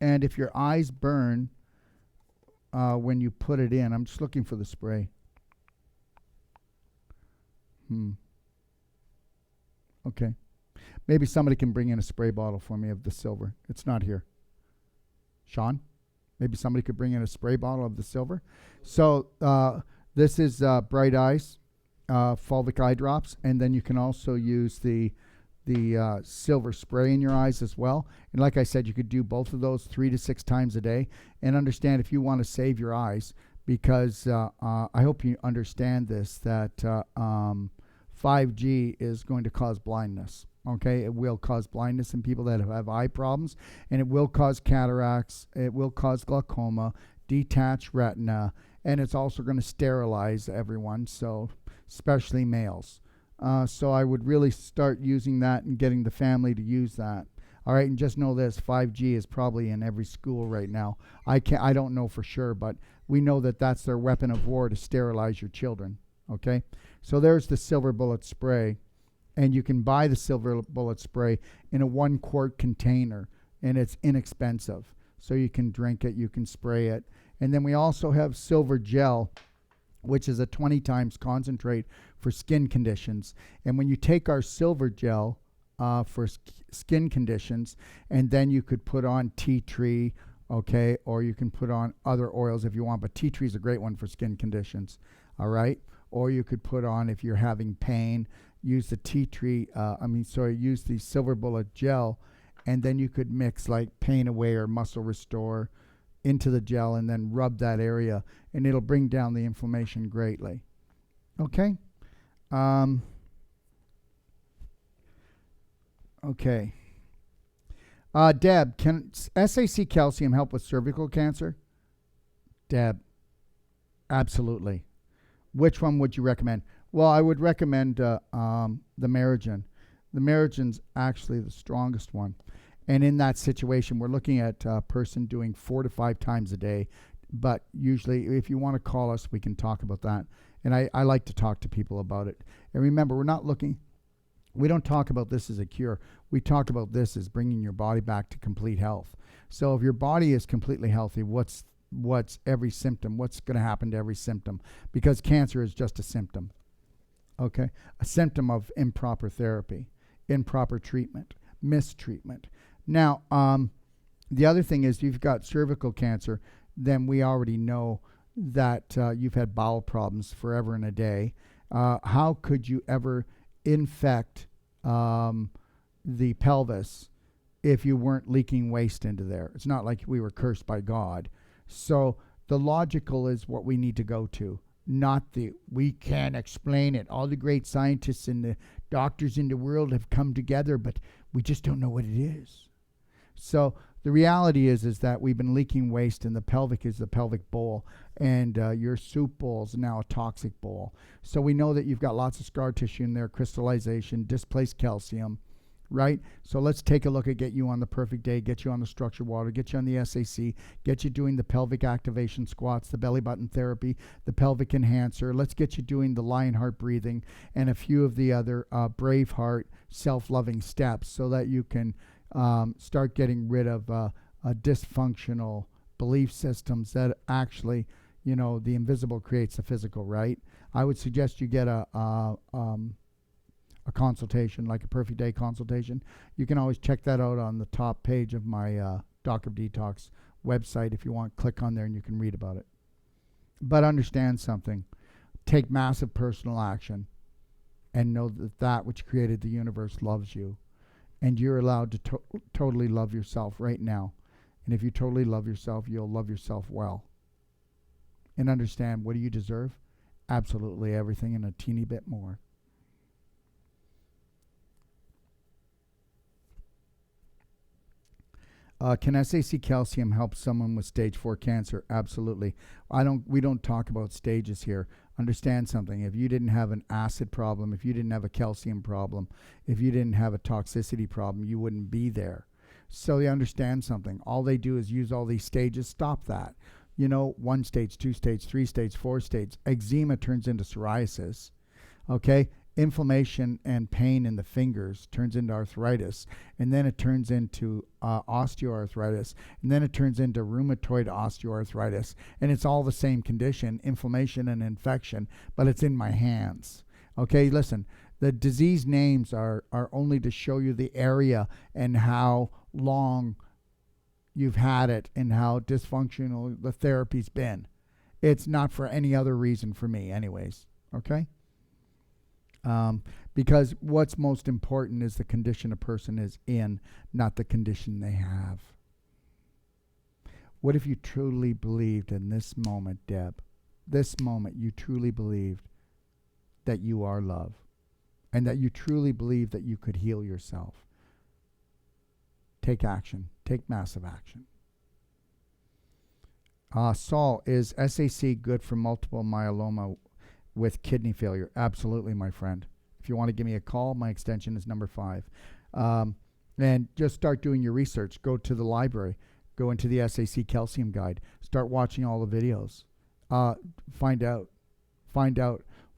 And if your eyes burn when you put it in, I'm just looking for the spray. Okay. Maybe somebody can bring in a spray bottle for me of the silver. It's not here. Sean, maybe somebody could bring in a spray bottle of the silver. So this is bright eyes, fulvic eye drops, and then you can also use the silver spray in your eyes as well. And like I said, you could do both of those 3 to 6 times a day. And understand, if you want to save your eyes, because I hope you understand this, that 5G is going to cause blindness. Okay, it will cause blindness in people that have eye problems, and it will cause cataracts, it will cause glaucoma, detached retina, and it's also going to sterilize everyone, so especially males. So I would really start using that and getting the family to use that. All right, and just know this, 5G is probably in every school right now. I don't know for sure, but we know that that's their weapon of war, to sterilize your children. Okay, so there's the silver bullet spray. And you can buy the silver bullet spray in a 1-quart container, and it's inexpensive. So you can drink it, you can spray it. And then we also have silver gel, which is a 20 times concentrate for skin conditions. And when you take our silver gel for skin conditions, and then you could put on tea tree, okay, or you can put on other oils if you want, but tea tree is a great one for skin conditions, all right? Or you could put on, if you're having pain, use the tea tree, use the silver bullet gel, and then you could mix like Pain Away or Muscle Restore into the gel and then rub that area, and it'll bring down the inflammation greatly. Okay? Okay. Deb, can SAC calcium help with cervical cancer? Deb, absolutely. Which one would you recommend? Well, I would recommend the Amerigen. The Amerigen's actually the strongest one. And in that situation, we're looking at a person doing 4 to 5 times a day. But usually, if you want to call us, we can talk about that. And I like to talk to people about it. And remember, we don't talk about this as a cure. We talk about this as bringing your body back to complete health. So if your body is completely healthy, what's every symptom? What's going to happen to every symptom? Because cancer is just a symptom. Okay, a symptom of improper therapy, improper treatment, mistreatment. Now, the other thing is, you've got cervical cancer, then we already know that you've had bowel problems forever and a day. How could you ever infect the pelvis if you weren't leaking waste into there. It's not like we were cursed by God. So the logical is what we need to go to, not the we can't explain it. All the great scientists and the doctors in the world have come together, but we just don't know what it is. So the reality is that we've been leaking waste, and the pelvic is the pelvic bowl, and your soup bowl is now a toxic bowl. So we know that you've got lots of scar tissue in there, crystallization, displaced calcium, right? So let's take a look at get you on the perfect day, get you on the structured water, get you on the SAC, get you doing the pelvic activation squats, the belly button therapy, the pelvic enhancer. Let's get you doing the Lionheart breathing and a few of the other Braveheart self-loving steps so that you can start getting rid of dysfunctional belief systems that actually, the invisible creates the physical, right? I would suggest you get a consultation, like a perfect day consultation. You can always check that out on the top page of my Doctor of Detox website. If you want, click on there and you can read about it. But understand something. Take massive personal action and know that that which created the universe loves you. And you're allowed to totally love yourself right now. And if you totally love yourself, you'll love yourself well. And understand, what do you deserve? Absolutely everything and a teeny bit more. Can SAC calcium help someone with stage 4 cancer? Absolutely. We don't talk about stages here. Understand something. If you didn't have an acid problem, if you didn't have a calcium problem, if you didn't have a toxicity problem, you wouldn't be there. So you understand something. All they do is use all these stages. Stop that. 1 stage, 2 stage, 3 stage, 4 stage. Eczema turns into psoriasis. Okay? Inflammation and pain in the fingers turns into arthritis, and then it turns into osteoarthritis, and then it turns into rheumatoid osteoarthritis, and it's all the same condition, inflammation and infection, but it's in my hands. Okay, listen, the disease names are only to show you the area and how long you've had it and how dysfunctional the therapy's been. It's not for any other reason for me anyways, okay? Because what's most important is the condition a person is in, not the condition they have. What if you truly believed in this moment, Deb, this moment you truly believed that you are love and that you truly believe that you could heal yourself? Take action. Take massive action. Saul, is SAC good for multiple myeloma with kidney failure? Absolutely, my friend. If you want to give me a call, my extension is number 5. And just start doing your research. Go to the library. Go into the SAC calcium guide. Start watching all the videos. Find out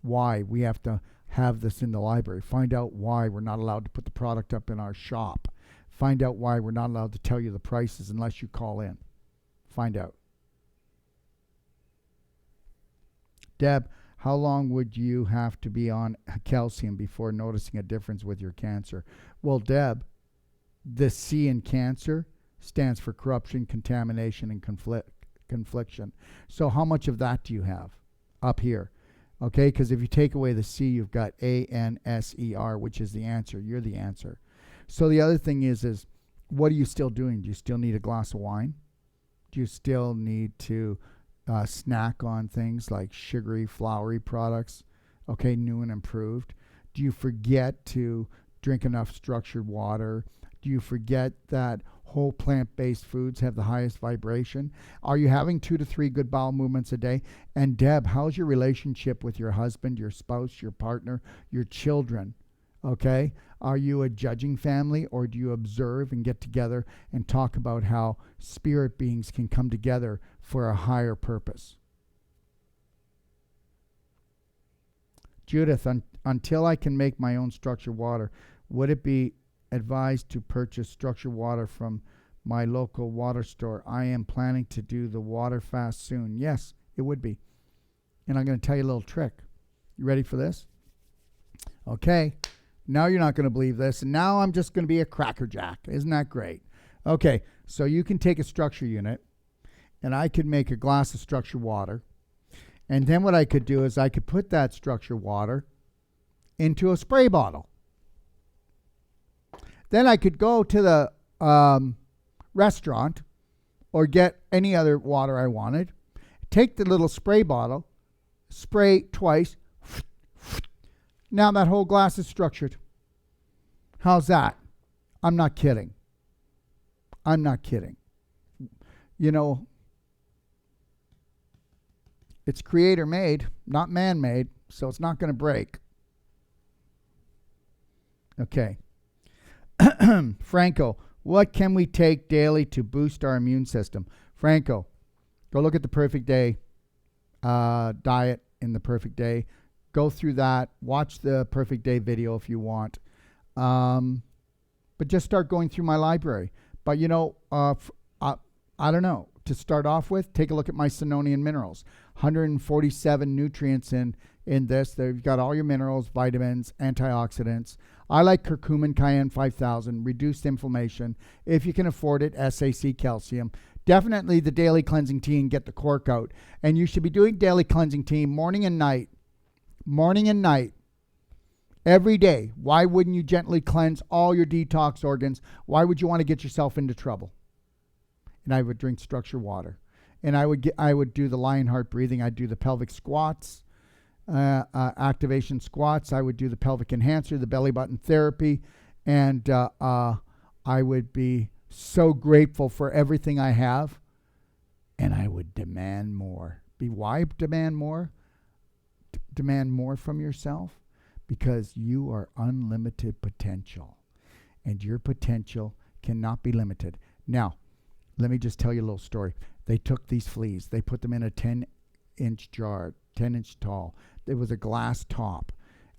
why we have to have this in the library. Find out why we're not allowed to put the product up in our shop. Find out why we're not allowed to tell you the prices unless you call in. Find out. Deb, how long would you have to be on calcium before noticing a difference with your cancer? Well, Deb, the C in cancer stands for corruption, contamination, and confliction. So how much of that do you have up here? Okay, because if you take away the C, you've got ANSER, which is the answer. You're the answer. So the other thing is what are you still doing? Do you still need a glass of wine? Do you still need to snack on things like sugary, floury products, okay, new and improved? Do you forget to drink enough structured water? Do you forget that whole plant-based foods have the highest vibration? Are you having 2 to 3 good bowel movements a day? And Deb, how's your relationship with your husband, your spouse, your partner, your children? Okay? Are you a judging family, or do you observe and get together and talk about how spirit beings can come together for a higher purpose? Judith, until I can make my own structured water, would it be advised to purchase structured water from my local water store? I am planning to do the water fast soon. Yes, it would be. And I'm going to tell you a little trick. You ready for this? Okay. Now you're not going to believe this. And now I'm just going to be a crackerjack. Isn't that great? Okay. So you can take a structure unit, and I could make a glass of structured water. And then what I could do is I could put that structured water into a spray bottle. Then I could go to the restaurant or get any other water I wanted, take the little spray bottle, spray twice. Now that whole glass is structured. How's that? I'm not kidding. I'm not kidding. You know, it's creator made, not man made, so it's not going to break. Okay. Franco, what can we take daily to boost our immune system? Franco, go look at the Perfect Day diet in the Perfect Day. Go through that. Watch the Perfect Day video if you want. But just start going through my library. But, you know, I don't know. To start off with, take a look at my Sinonian minerals. 147 nutrients in this. They've got all your minerals, vitamins, antioxidants. I like curcumin cayenne 5000, reduced inflammation. If you can afford it, SAC calcium. Definitely the daily cleansing tea and get the cork out. And you should be doing daily cleansing tea morning and night. Morning and night. Every day. Why wouldn't you gently cleanse all your detox organs? Why would you want to get yourself into trouble? And I would drink structured water. And I would do the lion heart breathing. I'd do the pelvic squats, activation squats. I would do the pelvic enhancer, the belly button therapy. And I would be so grateful for everything I have. And I would demand more. Why demand more? Demand more from yourself. Because you are unlimited potential. And your potential cannot be limited. Now, let me just tell you a little story. They took these fleas. They put them in a 10-inch jar, 10-inch tall. There was a glass top.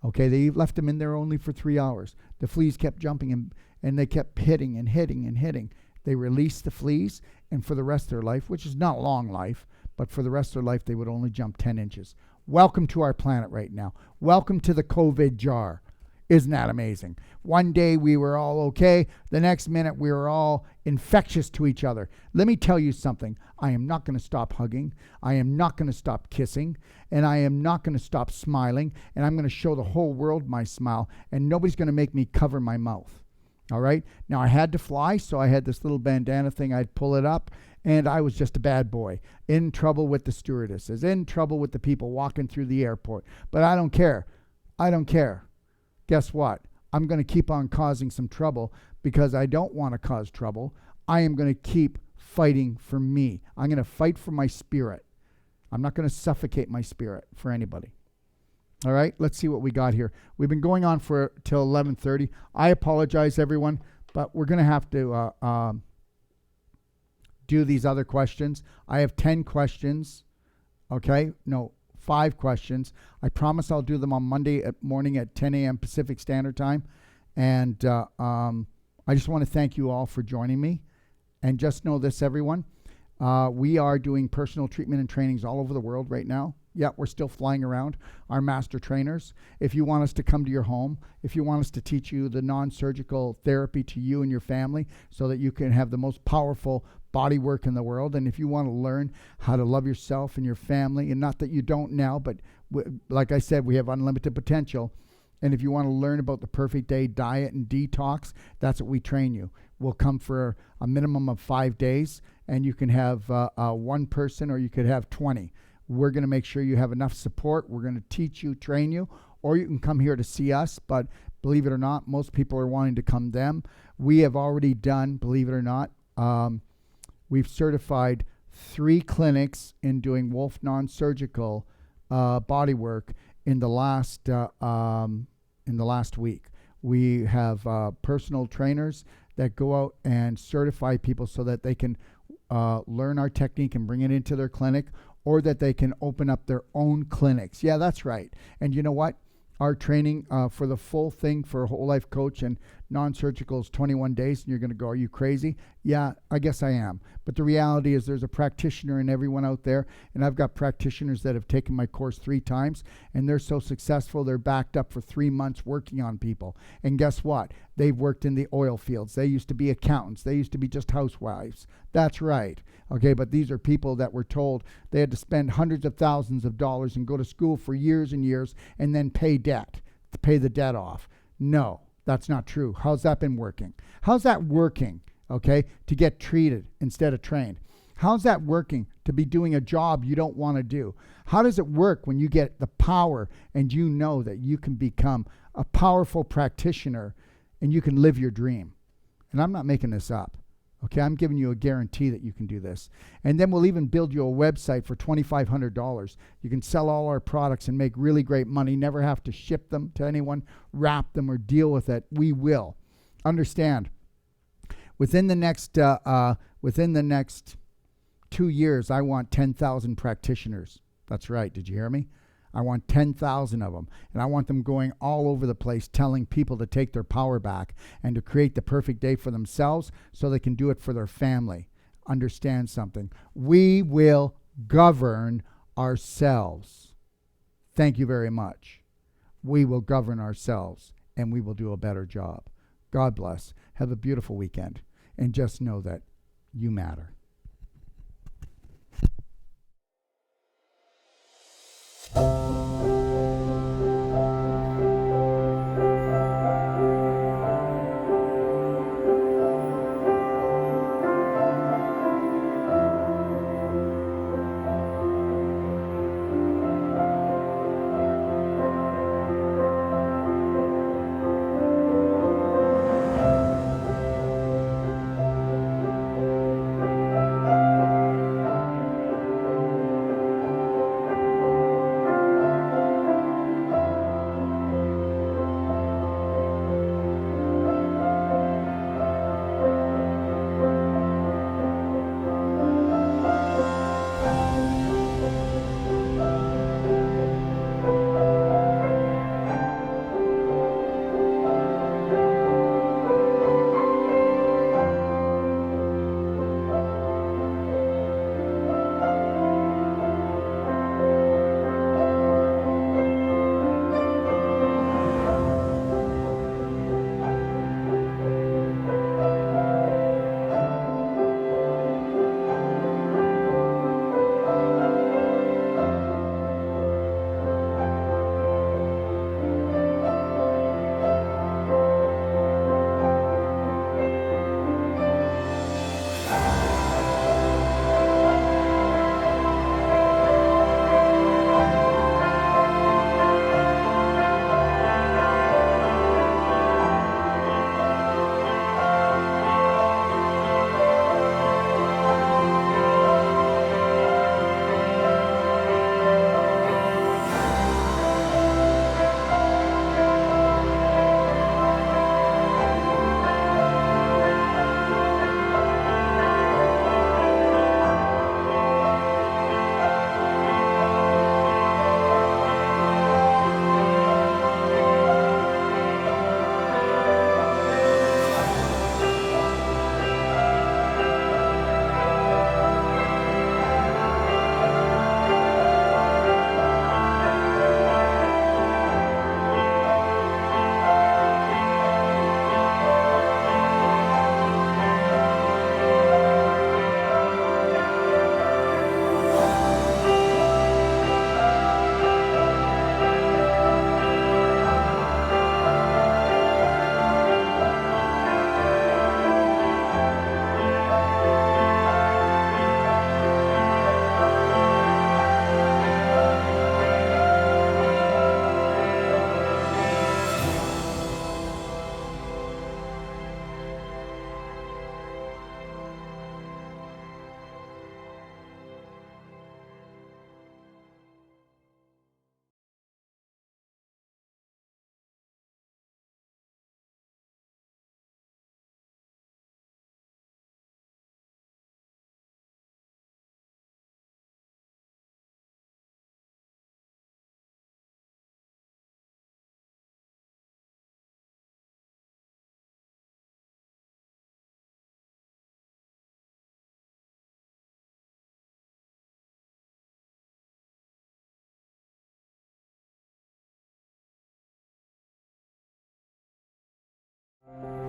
Okay, they left them in there only for 3 hours. The fleas kept jumping and they kept hitting and hitting and hitting. They released the fleas, and for the rest of their life, which is not long life, but for the rest of their life, they would only jump 10 inches. Welcome to our planet right now. Welcome to the COVID jar. Isn't that amazing? One day we were all okay. The next minute we were all infectious to each other. Let me tell you something. I am not going to stop hugging. I am not going to stop kissing. And I am not going to stop smiling. And I'm going to show the whole world my smile. And nobody's going to make me cover my mouth. All right? Now I had to fly, so I had this little bandana thing. I'd pull it up. And I was just a bad boy. In trouble with the stewardesses. In trouble with the people walking through the airport. But I don't care. I don't care. Guess what? I'm going to keep on causing some trouble because I don't want to cause trouble. I am going to keep fighting for me. I'm going to fight for my spirit. I'm not going to suffocate my spirit for anybody. All right, let's see what we got here. We've been going on for till 11:30. I apologize, everyone, but we're going to have to do these other questions. I have 10 questions. Okay, no. 5 questions. I promise I'll do them on Monday morning at 10 a.m. Pacific Standard Time. And I just want to thank you all for joining me. And just know this, everyone. We are doing personal treatment and trainings all over the world right now. Yeah, we're still flying around. Our master trainers. If you want us to come to your home, if you want us to teach you the non-surgical therapy to you and your family so that you can have the most powerful body work in the world, and if you want to learn how to love yourself and your family, and not that you don't now, but like I said, we have unlimited potential. And if you want to learn about the Perfect Day diet and detox, that's what we train you. We'll come for a minimum of 5 days, and you can have one person or you could have 20. We're going to make sure you have enough support. We're going to teach you, train you, or you can come here to see us. But believe it or not, most people are wanting to come them. We have already done, believe it or not, we've certified 3 clinics in doing Wolfe non-surgical body work in the last week. We have personal trainers that go out and certify people so that they can learn our technique and bring it into their clinic, or that they can open up their own clinics. Yeah, that's right. And you know what? Our training for the full thing for a whole life coach and non-surgical is 21 days. And you're going to go, are you crazy? Yeah, I guess I am. But the reality is there's a practitioner in everyone out there. And I've got practitioners that have taken my course 3 times. And they're so successful, they're backed up for 3 months working on people. And guess what? They've worked in the oil fields. They used to be accountants. They used to be just housewives. That's right. Okay, but these are people that were told they had to spend hundreds of thousands of dollars and go to school for years and years and then pay debt, to pay the debt off. No, That's not true. How's that been working? How's that working, okay, to get treated instead of trained? How's that working to be doing a job you don't want to do? How does it work when you get the power and you know that you can become a powerful practitioner and you can live your dream? And I'm not making this up. Okay, I'm giving you a guarantee that you can do this. And then we'll even build you a website for $2,500. You can sell all our products and make really great money, never have to ship them to anyone, wrap them, or deal with it. We will. Understand, within the next 2 years, I want 10,000 practitioners. That's right. Did you hear me? I want 10,000 of them, and I want them going all over the place telling people to take their power back and to create the perfect day for themselves so they can do it for their family. Understand something. We will govern ourselves. Thank you very much. We will govern ourselves, and we will do a better job. God bless. Have a beautiful weekend, and just know that you matter.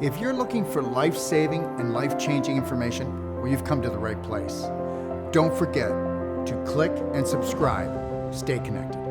If you're looking for life-saving and life-changing information, well, you've come to the right place. Don't forget to click and subscribe. Stay connected.